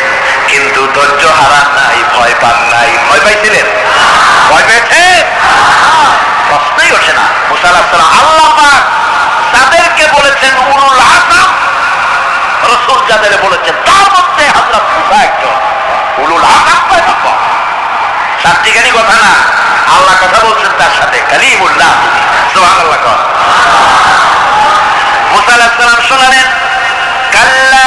কিন্তু ধৈর্য হারান নাই, ভয় পান নাই। ভয় পাইছিলেন? ভয় পেয়েছেন? প্রশ্নই ওঠে না। মুসা আলাইহিস সালাম আল্লাহ পাক তাদেরকে বলেছেন উলুল আযম, রাসূল যাদের বলেছেন তার মধ্যে হযরত মুসা একজন। উলুল আযম পয়গম্বর, সাত্বিকানি কথা না, আল্লাহ কথা বলছেন তার সাথে, কালিমুল্লাহ। সুবহানাল্লাহ। মুসা আলাইহিস সালাম শোনালেন, কাল্লা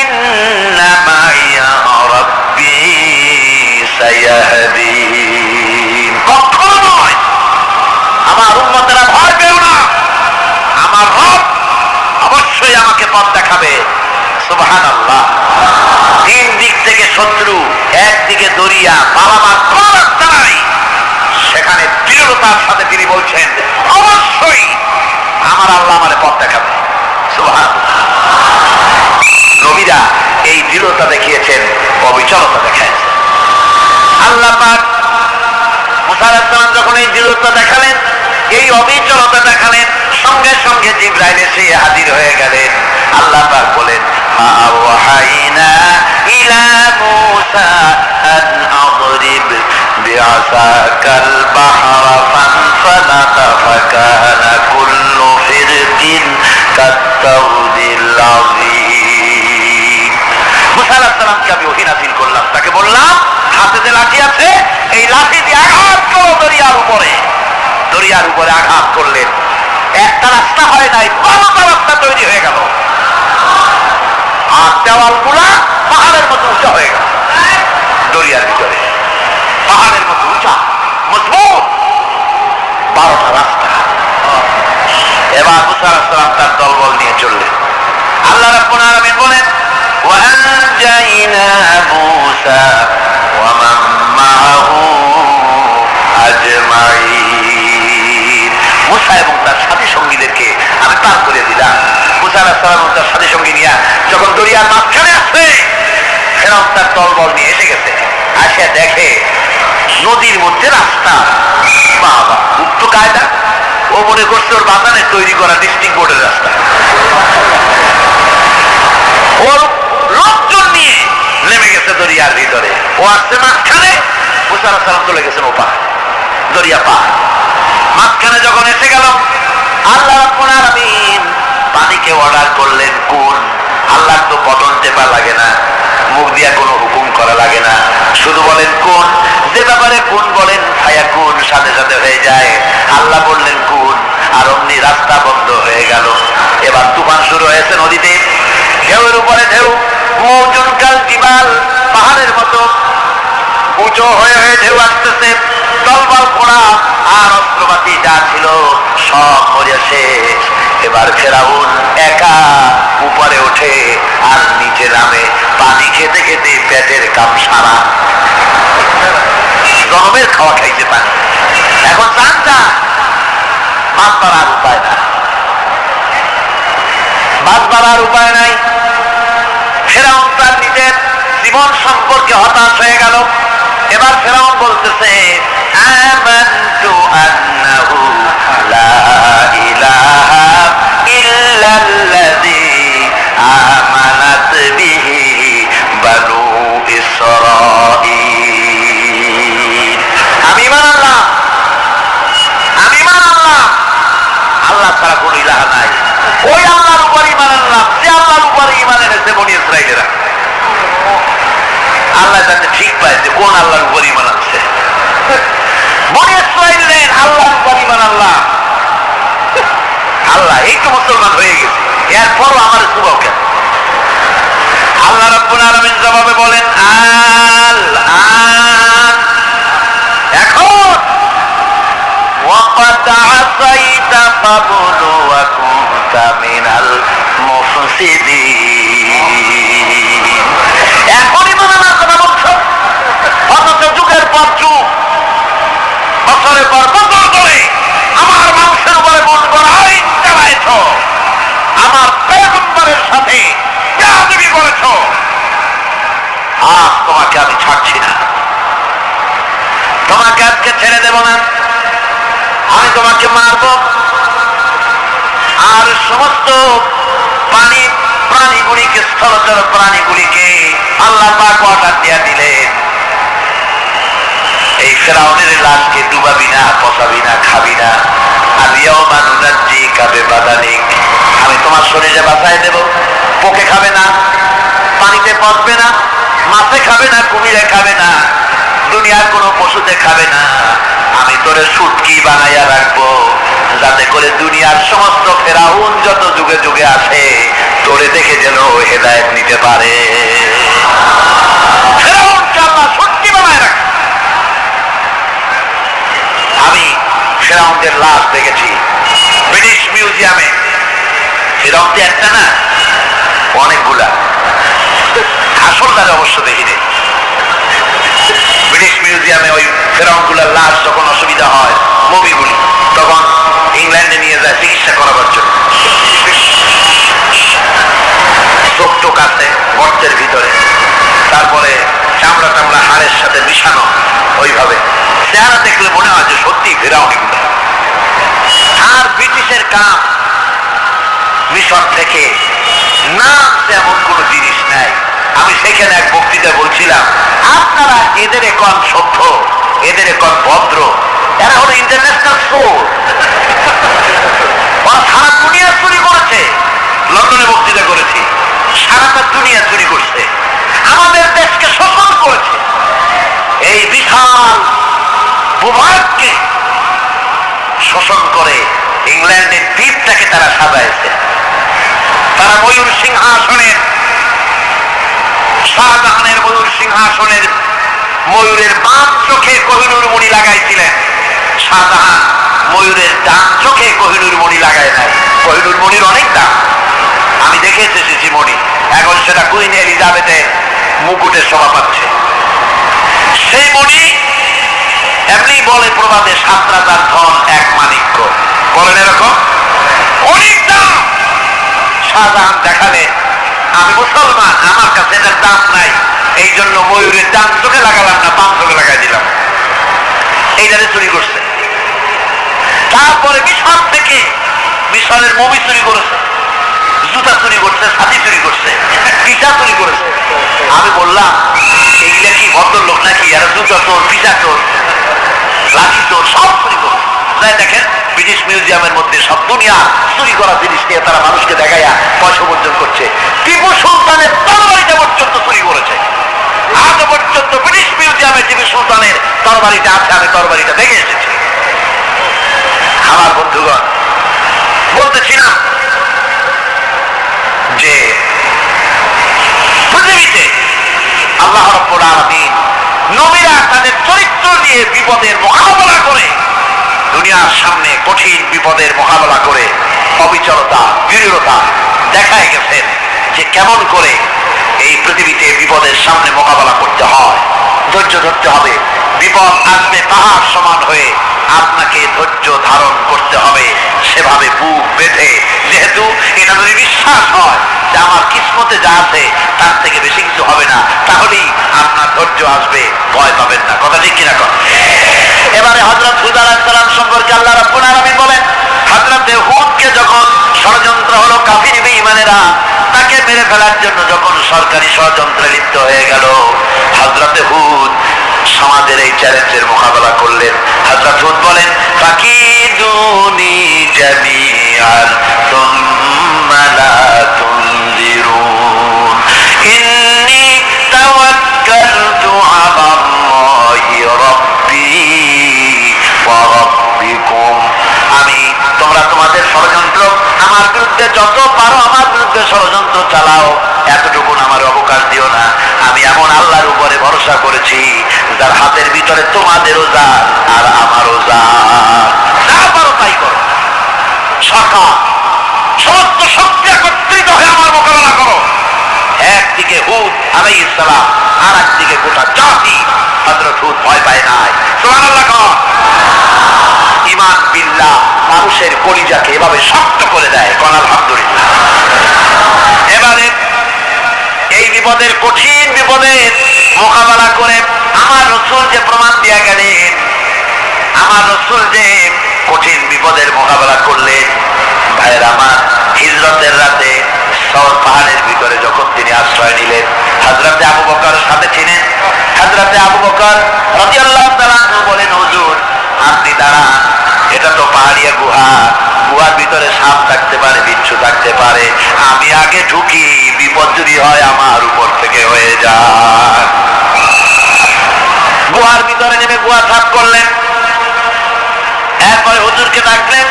ইন্না মাইয়া রাব্বি সায়াহদিন। কখনো নয়, আমার উম্মতেরা ভয় পেও না, আমার রব অবশ্যই আমাকে পথ দেখাবে। সুবহানাল্লাহ। তিন দিক থেকে শত্রু, একদিকে দরিয়া, পালাবার কোন রাস্তা নাই। সেখানে দৃঢ়তার সাথে তিনি বলছেন, অবশ্যই আমার আল্লাহ আমারে পথ দেখাবে। সুবহানাল্লাহ। নবীরা এই দৃঢ়তা দেখিয়েছেন, অবিচলতা দেখাইছেন। আল্লাহ পাক মুসা আলাইহিস সালাম যখন এই দৃঢ়তা দেখালেন, এই অবিচলতা দেখালেন, সঙ্গে সঙ্গে জিবরাইল এসে হাজির হয়ে গেলেন। আল্লাহ পাক বলেন, মা ওয়াহাইনা ইলা মুসা আন আদরিব বিআসাকাল বাহরা ফানফালাকা ফাকানা কুল্লু ফিরকিন কাত্তাউদিল আযীম। মুসা আলাইহিস সালামকে আমি ওহী নাযিল করলাম, তাকে বললাম হাতে যে লাঠি আছে, এই লাঠি দিয়ে আঘাত করো দরিয়ার উপরে। দরিয়ার উপরে আঘাত করলেন, একটা রাস্তা হয় নাই, 12টা রাস্তা তৈরি হয়ে গেল। আর দেওয়ালগুলা পাহাড়ের মতো উঁচা হয়ে গেল। দরিয়ার ভিতরে পাহাড়ের মতো উঁচা মজবুত 12টা রাস্তা। এবার মুসা আলাইহিস সালাম তার দলবল নিয়ে চললেন। আল্লাহ রাব্বুল আলামিন বলেন, ওয়াআনজাইনা মুসা ওয়া মান মাআহু আজমাইন। মুসা এবং তার সাথী সঙ্গীদেরকে আমি পার করে দিলাম। মুসা আলাইহিস সালাম তার সাথী সঙ্গী নিয়ে যখন দরিয়ার মাঝখানে আসছে, ফেরাউন তার দলবল নিয়ে এসে গেছে। আসে দেখে নদীর মধ্যে রাস্তা। বাবা, উক্ত কায়দা। ও মনে করছে ওর বাগানে তৈরি করা ডিস্ট্রিক্ট বোর্ডের রাস্তা। ওর লোকজন নিয়ে নেমে গেছে দরিয়ার ভিতরে। ও আসছে মাঝখানে, মুসা আলাইহিস সালাম চলে গেছেন ও পার, দরিয়া পার। মাঝখানে যখন এসে গেল, আল্লাহ রাব্বুল আলামিন পানিকে অর্ডার করলেন কোন। আল্লাহর তো বটন টেপা লাগে না, মুখ দিয়া কোনো হুকুম করা লাগে না, শুধু বলেন কোন। যে ব্যাপারে কোন বলেন ভাইয়া কোন, সাথে সাথে হয়ে যায়। আল্লাহ বললেন কোন, আর অমনি রাস্তা বন্ধ হয়ে গেল। এবার তুফান শুরু হয়েছে নদীতে, ঢেউয়ের উপরে ঢেউ, মৌজুন কাল জিবাল, পাহাড়ের মতো উঁচু হয়ে হয়ে ঢেউ আসতেছে। দলবল ঘোড়া আর অস্ত্রপাতি যা ছিল সব মরে শেষ। এবার ফেরাউন একা উপরে ওঠে আর নিচে নামে, পানি খেতে খেতে পেটের কাম সারা। জনমের খাওয়া খাইতে পানি। এখন চানটা মাছ মারার উপায় না, মাছ মারার উপায় নাই। ফেরাউন তার নিজের জীবন সম্পর্কে হতাশ হয়ে গেল। এবার ফেরাউন বলতেছে, আমানতু আন্নাহু লা ইলাহা ইল্লাল্লাযী আমানাত বিহি বানু ইসরাঈল। আমি ঈমান আনলাম যাতে ঠিক পায় যে কোন আল্লাহর উপর ঈমান আনছে। বনি ইসরাঈলের আল্লাহর উপর ঈমান আল্লাহ আল্লাহ এই তো মুসলমান হয়ে গেছে, এরপরও আমার সুবাও কেন? আল্লাহ রাব্বুল আলামিন জবাবে বলেন আল-আন, এখন ওয়াকাদ আসাইতা ফাবলু ওয়া কুনতা মিনাল মুফসিদিন। এখনই মনে না কথা বলছো, অথচ যুগের পর যুগ, বছরের পর বছর ধরে আমার মানুষের উপরে মন করা আইন চালাইছ, আমার পয়গম্বরের সাথে বেয়াদবি করেছ, আজ তোমাকে আমি ছাড়ছি না, তোমাকে আজকে ছেড়ে দেব না, আমি তোমাকে মারব। আর সমস্ত প্রাণীগুলিকে, স্থলচর প্রাণীগুলিকে আল্লাহ পাক অর্ডার দিয়া দিলেন, এই ফেরাউনের লাশকে ডুবাবি না, পচাবি না, খাবি না। আর ইয়াউমা নুনাজ্জিকা বিবাদানিক, আমি তোমার শরীরে বাঁচাই দেব, পোকে খাবে না, পানিতে পচবে না, মাছে খাবে না, কুমিরে খাবে না, দুনিয়ার কোন পশুতে খাবে না। আমি তোরে সুটকি বানাইয়া রাখবো, যাতে করে দুনিয়ার সমস্ত ফেরাউন যত যুগে যুগে আসে তোরে দেখে যেন হেদায়েত নিতে পারে। ফেরাউনকে আল্লাহ সুটকি বানায় রাখে। আমি ফেরাউনদের লাশ দেখেছি ব্রিটিশ মিউজিয়ামে। ফেরাউন একটা না, অনেকগুলা, আসলটারে অবশ্য দেখিনি। ব্রিটিশ মিউজিয়ামে ওই ফেরাউনগুলার লাশ যখন অসুবিধা হয়, মুভিগুলি, তখন ইংল্যান্ডে নিয়ে যায় চিকিৎসা করাবার জন্য। চোখ টোক আছে গর্তের ভিতরে, তারপরে চামড়া টামড়া হাড়ের সাথে মিশানো, ওইভাবে চেহারা দেখলে মনে হয় যে সত্যি ফেরাউনিগুলো। আর ব্রিটিশের কাম মিশর থেকে নাম এমন কোন জিনিস নাই। আমি সেখানে এক বক্তৃতা বলছিলাম, আপনারা এদের এখন সভ্য, এদের এখন ভদ্র, এরা হলো ইন্টারন্যাশনাল সোর্স, ওরা সারা দুনিয়া চুরি করেছে। লন্ডনে বক্তৃতা করেছি, সারাটা দুনিয়া চুরি করছে, আমাদের দেশকে শোষণ করেছে। এই বিশাল ভূভাগকে শোষণ করে ইংল্যান্ডের দ্বীপটাকে তারা সাজাইছে। তারা ময়ূর সিংহাসনের, শাহজাহানের ময়ূর সিংহাসনের ময়ূরের বাম চোখে কোহিনূর মণি লাগাইছিলেন, শাহজাহান ময়ূরের ডান চোখে কোহিনূর মণি লাগায় নাই। কোহিনূর মণির অনেক দাম, আমি দেখে এসেছি মণি, এখন সেটা কুইন এলিজাবেথের মুকুটের শোভা পাচ্ছে। সেই মণি এমনি বলে প্রবাদে 7 রাজার ধন 1 মাণিক্য, বলেন এরকম অনেক দাম। শাহজাহান দেখালে আমি মুসলমান, আমার কাছে এটার দাম নাই, এই জন্য ময়ূরের ডান চোখে লাগালাম না, বাম চোখে লাগাই দিলাম। এইটারে চুরি করছে। তারপরে মিশর থেকে, মিশরের মমি চুরি করেছে, জুতা চুরি করছে, ছাতি চুরি করছে, পিঠা চুরি করেছে। আমি বললাম এইগুলা কি ভদ্রলোক নাকি? আর জুতা চোর, পিঠা চোর, লাঠি চোর সব চুরি করছে। তাই দেখেন ব্রিটিশ মিউজিয়ামের মধ্যে সব দুনিয়া চুরি করা জিনিস নিয়ে তারা মানুষকে দেখাইয়া পয়সা উপার্জন করছে। টিপু সুলতানের তরবারিটা পর্যন্ত চুরি করেছে। আজও পর্যন্ত ব্রিটিশ মিউজিয়ামে টিপু সুলতানের তরবারিটা আছে, আমি তরবারিটা দেখে এসেছি। আমার বন্ধুগণ, বলতেছিলাম যে পৃথিবীতে আল্লাহ রাব্বুল আলামিন নবীরা তাদের চরিত্র নিয়ে বিপদের মোকাবেলা করে, দুনিয়ার সামনে কঠিন বিপদের মোকাবেলা করে অবিচলতা, দৃঢ়তা দেখায় গেছেন যে কেমন করে এই পৃথিবীতে বিপদের সামনে মোকাবেলা করতে হয়। ধৈর্য ধরতে হবে, বিপদ আসবে পাহাড় সমান হয়ে, আপনাকে ধৈর্য ধারণ করতে হবে সেভাবে বুক বেঁধে। যেহেতু এটা যদি বিশ্বাস হয় যে আমার কিসমতে যা আছে তার থেকে বেশি কিছু হবে না, তাহলেই আপনার ধৈর্য আসবে, ভয় পাবেন না। কথা ঠিক কিনা কর? এবারে হযরত হুদ আলাইহিস সালাম সম্পর্কে আল্লাহ রাব্বুল আলামিন বলেন, হযরত হুদকে যখন ষড়যন্ত্র হলো, কাফির বেঈমানেরা তাকে মেরে ফেলার জন্য যখন সরকারি ষড়যন্ত্রে লিপ্ত হয়ে গেল, হযরত হুদ সমাজের এই চ্যালেঞ্জের মোকাবেলা করলেন। হযরত হুদ বলেন, ফাকিদুনি জামিআন সুম্মা লা তুনজিরুন ইন্নী তাওয়াক্কালতু ভরসা করেছি, যার হাতের ভিতরে তোমাদেরও জান আর আমারও জান। যা পারো তাই করো, সরকার সমস্ত শক্তি একত্রিত হয়ে আমার মোকাবেলা করো। একদিকে হুদ আলাইহিস সালাম, আর একদিকে গোটা জাতি। হযরত হুদ ভয় পায় নাই। সুবহানাল্লাহ। ঈমান বিল্লাহ মানুষের কলিজাকে এভাবে শক্ত করে দেয়। কোন আলহামদুলিল্লাহ। এবারে এই বিপদের, কঠিন বিপদের মোকাবেলা করে আমার রাসূল যে প্রমাণ দিয়ে গেলেন, আমার রাসূল যে কঠিন বিপদের মোকাবেলা করলেন, ভাইয়ের আমার, হিজরতের রাতে সওর পাহাড়ের ভিতরে যখন তিনি আশ্রয় নিলেন, হযরতে আবু বকর সাথে ছিলেন। হযরতে আবু বকর রাদিয়াল্লাহু তাআলা বলেন, হুজুর আপনি দাঁড়ান, এটা তো পাহাড়িয়া গুহা, গুহার ভিতরে সাপ থাকতে পারে, বিচ্ছু থাকতে পারে, আমি আগে ঢুকি, বিপদ যদি হয় আমার উপর থেকে হয়ে যায়। গুহার ভিতরে নেমে গুহা সাফ করলেন। এরপরে হুজুরকে ডাকলেন,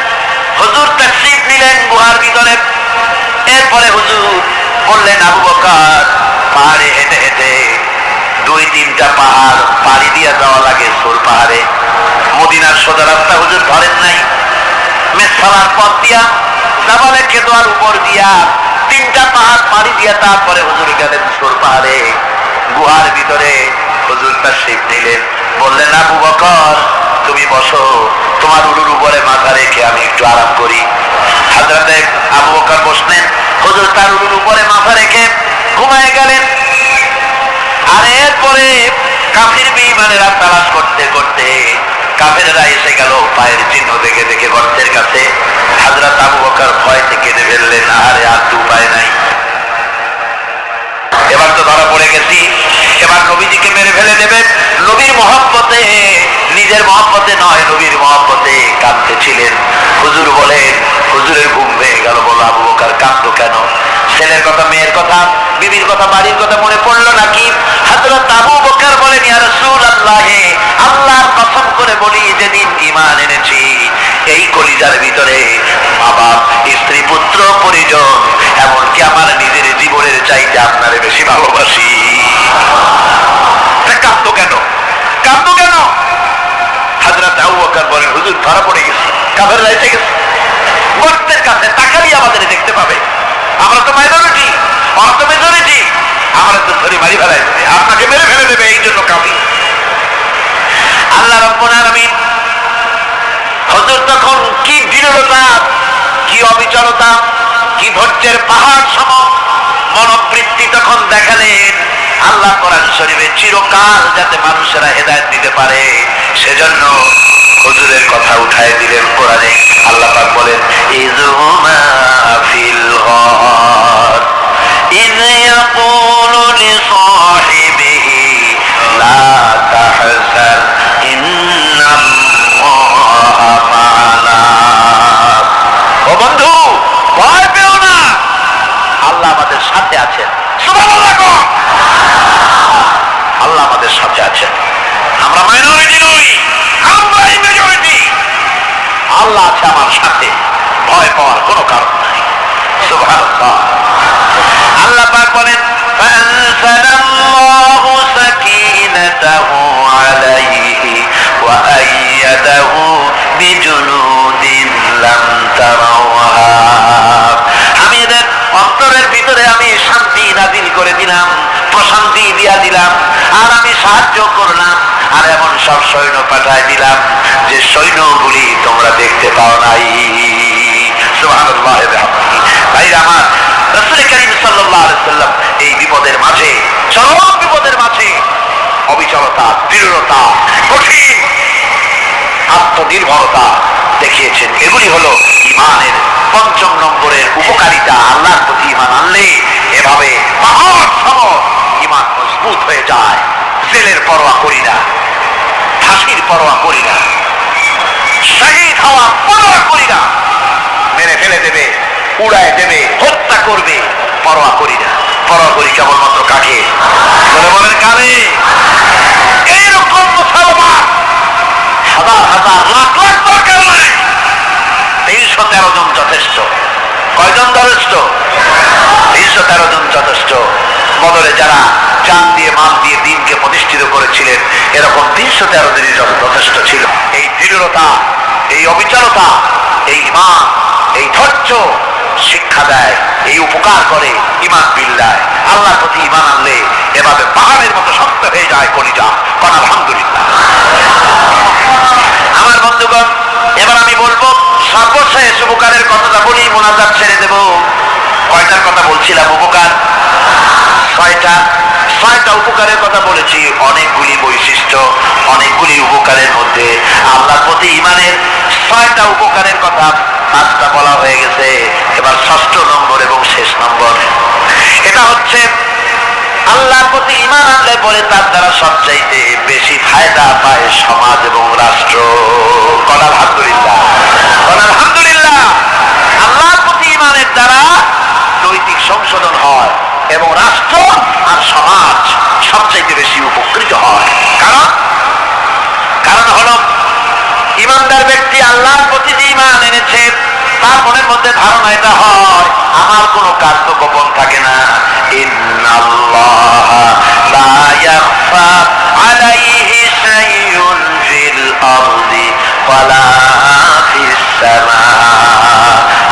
হুজুর তাশরীফ নিলেন গুহার ভিতরে। এরপরে হুজুর বললেন, আবু বকর পাহাড়ে হেঁটে হেঁটে 2-3টা পাহাড় পাড়ি দিয়ে যাওয়া লাগে সোর পাহাড়ে। মদিনার সোজা রাস্তা হুজুর ধরেন নাই, মেসফালার পথ দিয়া জাবালে কেদোয়ার উপর দিয়া 3টা পাহাড় পাড়ি দিয়া তারপরে হুজুর গেলেন সোর পাহাড়ে। গুহার ভিতরে হুজুর তাশরীফ নিলেন। বললেন, আবু বকর তুমি বসো, তোমার উলুর উপরে মাথা রেখে আমি একটু আরাম করি। হযরতে আবু বকর বসলেন, হুজুর তার উলুর উপরে মাথা রেখে ঘুমায় গেলেন। আর এরপরে কাফির বেঈমানেরা তালাশ করতে করতে কাফেররা এসে গেল পায়ের চিহ্ন দেখে দেখে গর্তের কাছে। হযরত আবু বকর ভয়তে কেঁদে ফেললেন, আরে আর তো উপায় নাই, এবার তো ধরা পড়ে গেছি, এবার নবীজিকে মেরে ফেলে দেবে। নবীর মহব্বতে, নিজের মহব্বতে নয়, নবীর মহব্বতে কাঁদতেছিলেন। হুজুর বলেন, হুজুরের ঘুম ভেঙে গেল। বলো, আবু বকর কাঁদতো কেন? ছেলের কথা, মেয়ের কথা, বিবির কথা, বাড়ির কথা মনে পড়লো নাকি? হযরত আবু বকর বলেন, ইয়া রাসূলুল্লাহ, আল্লাহর কসম করে বলি, যেদিন ঈমান এনেছি এই কলিজার ভিতরে মা বাপ, স্ত্রী, পুত্র, পরিজন, এমনকি আমার নিজের জীবনের চাইতে আপনারে বেশি ভালোবাসি। কাঁদতো কেন? কাঁদতো কেন? হযরত আবু বকর বলেন, হুজুর ধরা পড়ে গেছে, কাফেররা এসে গেছে গর্তের কাছে, তাকালি আমাদের দেখতে পাবে, আমরা তো মাইনরিটি, আমরা তো মেজরিটি, আমরা তো ধরে মারি ফেলাই দেবে, আপনাকে মেরে ফেলে দেবে, এই জন্য কাঁদি। আল্লাহ রাব্বুল আলামিন হুজুর তখন কি দৃঢ়তা, কি অবিচলতা, কি ধৈর্যের পাহাড় সম মনোবৃত্তি তখন দেখালেন। আল্লাহ কোরআন শরীফে চিরকাল যাতে মানুষেরা হেদায়েত দিতে পারে, সেজন্য হুজুরের কথা উঠায় দিলেন কোরআনে। আল্লাহ পাক বলেন, ইযহুমা ফিল গার ইয ইয়াকুলু লিসাহিবিহি লা তাহজান ইন্নাল্লাহা মা'ানা। ও বন্ধু, ভয় পেও না, আল্লাহ আমাদের সাথে আছেন। সুবহানাল্লাহ। আল্লাহ আমাদের সাথে আছেন। আমরা মাইনরিটি নই, আমরা মেজরিটি। আল্লাহ আছে আমার সাথে, ভয় পাওয়ার কোনো কারণ নাই। সুবহানাল্লাহ। আল্লাহ পাক বলেন, ফাআনজালাল্লাহু সাকিনাতাহু আলাইহি ওয়া আইয়াদাহু বিজুনুদিন লাম তারাওহা। আমি এদের অন্তরের ভিতরে আমি শান্তি নাযিল করে দিলাম, প্রশান্তি দিয়া দিলাম, আর আমি সাহায্য করলাম, আর এমন সব সৈন্য পাঠায় দিলাম যে সৈন্যগুলি তোমরা দেখতে পাও নাই। সুবহানাল্লাহ। ভাইরা আমার, রাসূল কারীম সাল্লাল্লাহু আলাইহি ওয়াসাল্লাম এই বিপদের মাঝে, চরম বিপদের মাঝে অবিচলতা, দৃঢ়তা, কঠিন আত্মনির্ভরতা দেখিয়েছেন। এগুলি হলো ঈমানের 5ম নম্বরের উপকারিতা। আল্লাহর প্রতি ঈমান আনলে এভাবে পাহাড় সম ঈমান মজবুত হয়ে যায়। জেলের পরোয়া করি না, ফাঁসির পরোয়া করি না, শহীদ হওয়ার পরোয়া করি না, মেরে ফেলে দেবে, উড়ায় দেবে, হত্যা করবে, পরোয়া করি না। পরোয়া করি কেবলমাত্র কাকে? বলেন কারে? এইরকম মুসলমান হাজার হাজার লাখ লাখ দরকার নাই, 313 জন যথেষ্ট। কয়জন যথেষ্ট? 313 জন যথেষ্ট। বদরে যারা জান দিয়ে, মাল দিয়ে দিনকে প্রতিষ্ঠিত এরকম 313 দিনই যথেষ্ট ছিল। এই দৃঢ়তা, এই অবিচলতা, এই ঈমান, এই ধৈর্য শিক্ষা দেয়, এই উপকার করে ঈমান বিল্লাহ। আল্লাহর প্রতি ঈমান আনলে এভাবে পাহাড়ের মতো শক্ত হয়ে যায় কলিজা। কোন আলহামদুলিল্লাহ। আমার বন্ধুগণ, এবার আমি বলবো সর্বশেষ উপকারের কথাটা বলি, মোনাজাত ছেড়ে দেব। কয়টার কথা বলছিলাম? উপকার ছয়টা উপকারের কথা বলেছি। অনেকগুলি বৈশিষ্ট্য, অনেকগুলি উপকারের মধ্যে আল্লাহর প্রতি ঈমানের 6টা উপকারের কথা 5টা বলা হয়ে গেছে। এবার 6ষ্ঠ নম্বর এবং শেষ নম্বর, এটা হচ্ছে আল্লাহর প্রতি ঈমান আনলে পরে তার দ্বারা সবচাইতে বেশি ফায়দা পায় সমাজ এবং রাষ্ট্র। কোন আলহামদুলিল্লাহ, কোন আলহামদুলিল্লাহ। আল্লাহর প্রতি ঈমানের দ্বারা নৈতিক সংশোধন হয় এবং রাষ্ট্র আর সমাজ সবচাইতে বেশি উপকৃত হয়। কারণ হলো ঈমানদার ব্যক্তি আল্লাহর প্রতি যে ঈমান এনেছে তার মনের মধ্যে ধারণা এটা হয়, আমার কোনো কাজ তো গোপন থাকে না। ইন্নাল্লাহা লা ইয়াখফা আলাইহি শাইউন ফিল আরদি ওয়ালা ফিস সামা।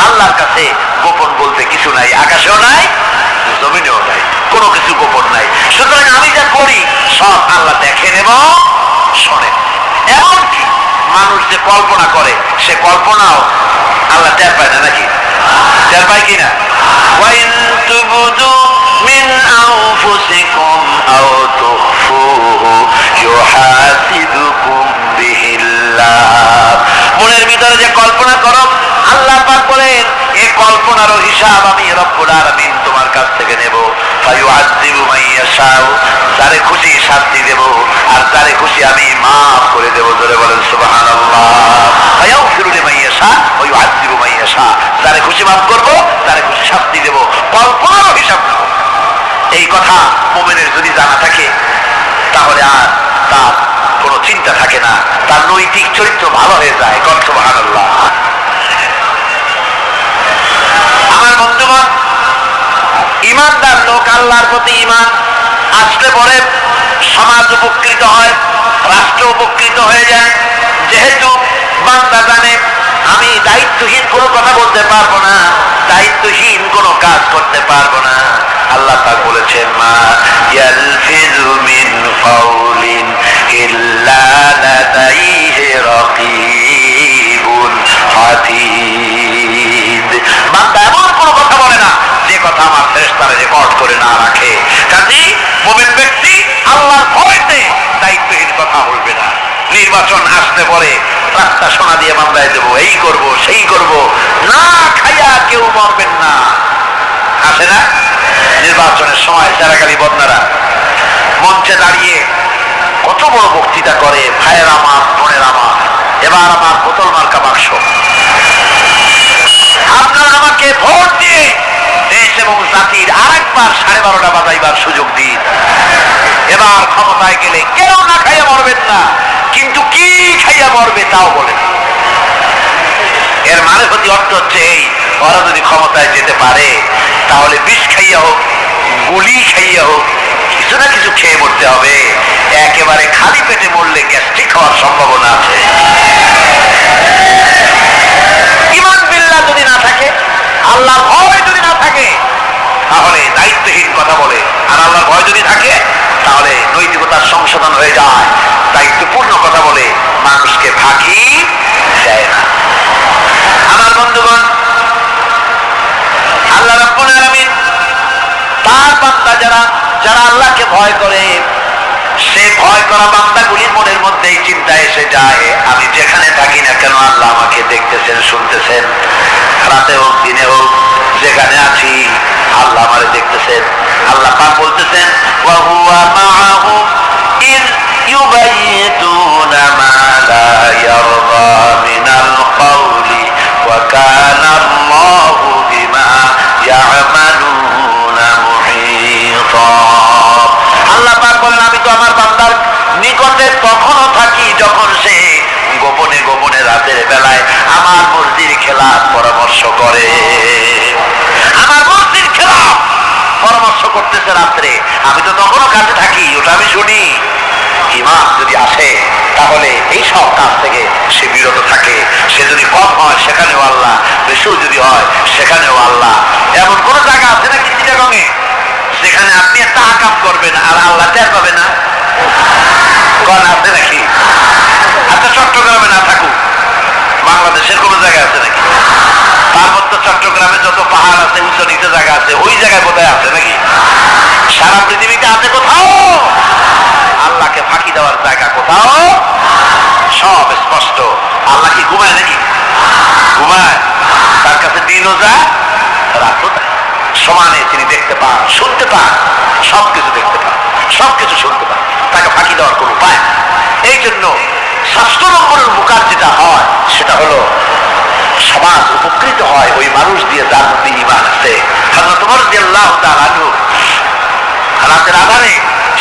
আল্লাহর কাছে গোপন বলতে কিছু নাই, আকাশেও নাই, জমিনেও নাই, কোনো কিছু গোপন নাই। সুতরাং আমি যা করি সব আল্লাহ দেখেন এবং শোনেন। এমনকি মানুষ যে কল্পনা করে সে কল্পনাও আল্লাহ টের পায় না, নাকি? টের পায় কিনা? ওয়াইন তুবদু মিন আনফুসিকুম আও তুখফুহু ইউহাসিবুকুম বিহিল্লাহ। মনের ভিতরে যে কল্পনা করো, আল্লাহ পাক বলেন এই কল্পনারও হিসাব আমি রব্বুল আলামিন তোমার কাছ থেকে নেব। ফায়ুআযযিবু মান ইয়াশাউ, যারে খুশি শাস্তি দেব আর যারে খুশি আমি মাফ করে দেব। জোরে বলেন সুবহানাল্লাহ। ফায়াগফিরু লিমান ইয়াশা ওয়া ইউআযযিবু মান ইয়াশা, যারে খুশি মাফ করব, যারে খুশি শাস্তি দেব। কল্পনারও হিসাব নেব। এই কথা মুমিনের যদি জানা থাকে তাহলে আর তার কোনো চিন্তা থাকে না, তার নৈতিক চরিত্র ভালো হয়ে যায়। কোন সুবহানাল্লাহ। আমার বন্ধুগণ, ঈমানদার লোক আল্লাহর প্রতি ঈমান আসলে পরে সমাজ উপকৃত হয়, রাষ্ট্র উপকৃত হয়ে যায়। যেহেতু বান্দা জানে আমি দায়িত্বহীন কোনো কথা বলতে পারবো না, দায়িত্বহীন কোনো কাজ করতে পারবো না। আল্লাহ পাক বলেছেন, মা ইয়ালফিযু মিন কাউলিন ইল্লা লাদাইহি রাকীবুন আতীদ। বান্দা এমন কোনো কথা বলে না যে কথা আমার ফেরেশতারা রেকর্ড করে না রাখে। কাজেই মুমিন ব্যক্তি আল্লাহর ভয়তে দায়িত্বহীন কথা বলবে না। নির্বাচন আসতে পরে রাস্তা সোনা দিয়ে মামলায় দেবো, এই করব সেই করব, না খাইয়া কেউ মরবেন না। আসে না নির্বাচনের সময় চারাকালী বদনারা মঞ্চে দাঁড়িয়ে কত বড় বক্তৃতা করে, ভাইয়ের আমার, বোনের আমার, এবার আমার বোতল মার্কা বাক্স, আপনারা আমাকে ভোট দিয়ে দেশ এবং জাতির আরেকবার 12:30 বাজাইবার সুযোগ দিন। এবার ক্ষমতায় গেলে কেউ না খাইয়া মরবেন না, কিন্তু কি খাইয়া মরবে তাও বলেন। এর মানে প্রতি অর্থ হচ্ছে এই, ওরা যদি ক্ষমতায় যেতে পারে তাহলে বিষ খাইয়া হোক, গুলি খাইয়া হোক, কিছু না কিছু খেয়ে মরতে হবে। একেবারে খালি পেটে মরলে গ্যাস্ট্রিক হওয়ার সম্ভাবনা আছে। ঈমান বিল্লাহ যদি না থাকে, আল্লাহর ভয় যদি না থাকে, তাহলে দায়িত্বহীন কথা বলে। আর আল্লাহর ভয় যদি থাকে তাহলে নৈতিকতার সংশোধন হয়ে যায়, দায়িত্বপূর্ণ কথা বলে, মানুষকে ফাঁকি দেয় না। আমার বন্ধুগণ, আল্লাহ রাব্বুল আলামিন তার বান্দা যারা আল্লাহকে ভয় করে, সে ভয় করা বান্দাগুলির মনের মধ্যে এই চিন্তা এসে যায়, আমি যেখানে থাকি না কেন আল্লাহ আমাকে দেখতেছেন, শুনতেছেন। রাতে হোক দিনে হোক যেখানে আছি আল্লাহ আমারে দেখতেছেন। আল্লাহ পাক বলতেছেন, ওয়া হুয়া মাআহুম ইয ইউবাইতুনা মা লা ইয়ারদা মিনাল কওলি ওয়া কানা আল্লাহু বিমা ইয়ামালুনা মুহীতা। আল্লাহ পাক বলেন, আমি তো আমার বান্দার নিকটে তখনও থাকি যখন সে গোপনে গোপনে রাতের বেলায় আমার মর্জির খেলাফ পরামর্শ করে। আমার মর্জির খেলাফ পরামর্শ করতেছে রাত্রে, আমি তো তখনও কাছে থাকি, ওটা আমি শুনি। ঈমান যদি আসে তাহলে এই সব কাজ থেকে সে বিরত থাকে। সে যদি কম হয় সেখানেও আল্লাহ, বেশিও যদি হয় সেখানেও আল্লাহ। এমন কোন জায়গা আছে নাকি চিটাগংয়ে যেখানে আপনি একটা আকাম করবেন আর আল্লাহ টের পাবে না? কোন আছে নাকি? আচ্ছা চট্টগ্রামে না থাকুক, বাংলাদেশের কোন জায়গা আছে নাকি? পার্বত্য চট্টগ্রামে যত পাহাড় আছে, উঁচু নিচে জায়গা আছে, ওই জায়গায় কোথায় আছে নাকি? সারা পৃথিবীতে আছে কোথাও? আল্লাহকে ফাঁকি দেওয়ার জায়গা কোথাও? সব স্পষ্ট। আল্লাহ কি ঘুমায় নাকি? ঘুমায়? তার কাছে দিনও যায় রাতও যায়, সমানে তিনি দেখতে পান, শুনতে পান, সবকিছু দেখতে পান, সবকিছু শুনতে পান। তাকে ফাঁকি দেওয়ার কোন উপায়। এই জন্য ৬০ নম্বরের উপকার যেটা হয় সেটা হলো সমাজ উপকৃত হয় ওই মানুষ দিয়ে যার মধ্যে ঈমান আছে। হযরত ওমর রাদিয়াল্লাহু তাআলা আনহু রাতের আধারে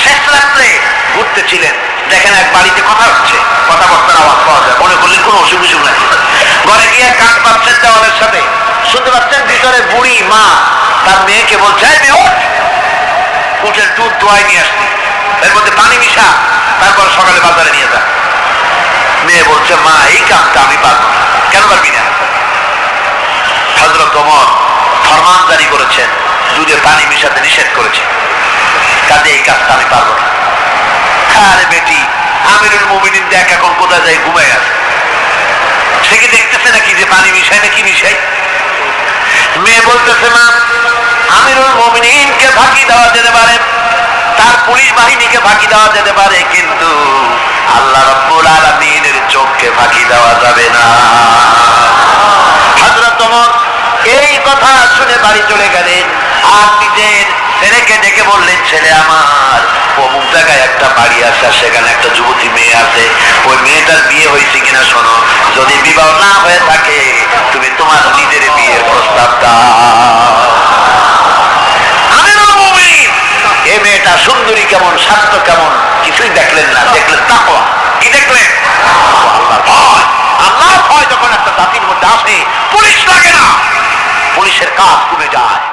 শেষ রাত্রে ঘুরতেছিলেন, দেখেন এক বাড়িতে কথা হচ্ছে, কথাবার্তার আওয়াজ পাওয়া যায়, মনে করলেন কোন অসুখ বিসুখ নাই। ঘরে গিয়ে কান পাচ্ছেন দেওয়ালের সাথে, শুনতে পাচ্ছেন ভিতরে বুড়ি মা তার মেয়েকে বলছে, উঠের দুধ দোয়াই নিয়ে আসছি, এর মধ্যে পানি মিশা, তারপর সকালে বাজারে নিয়ে যা। মেয়ে বলছে, মা এই কাজটা আমি পারবো না। কেন পারবি না? হযরত ওমর ফরমান জারি করেছেন, দুধে পানি মিশাতে নিষেধ করেছেন, কাজে এই কাজটা আমি পারবো না। আরে বেটি, আমিরুল মুমিনিন দেখ এখন কোথায় যায়, ঘুমায় আছে, সে কি দেখতেছে নাকি যে পানি মিশায় নাকি মিশাই? মেয়ে বলতেছে, মা আমিরুল মুমিনিনকে ফাঁকি দেওয়া যেতে পারে, তার পুলিশ বাহিনীকে ফাঁকি দেওয়া যেতে পারে, কিন্তু আল্লাহ রাব্বুল আলামিনের চোখকে ফাঁকি দেওয়া যাবে না। হযরত ওমর এই কথা শুনে বাড়ি চলে গেলেন আর নিজের ছেলেকে ডেকে বললেন, ছেলে আমার, অমুক জায়গায় একটা বাড়ি আছে, সেখানে একটা যুবতী মেয়ে আছে, ওই মেয়েটার বিয়ে হয়েছে কিনা শোনো, যদি বিবাহ না হয়ে থাকে তুমি তোমার নিজের বিয়ের প্রস্তাব দাও। আমিরুল মুমিনিন এই মেয়েটা সুন্দরী কেমন, স্বাস্থ্য কেমন কিছুই দেখলেন না, দেখলেন তাকওয়া। কি দেখলেন? আল্লাহর ভয়। আল্লাহর ভয় যখন একটা জাতির মধ্যে আসে, পুলিশ লাগে না, পুলিশের কাজ কমে যায়।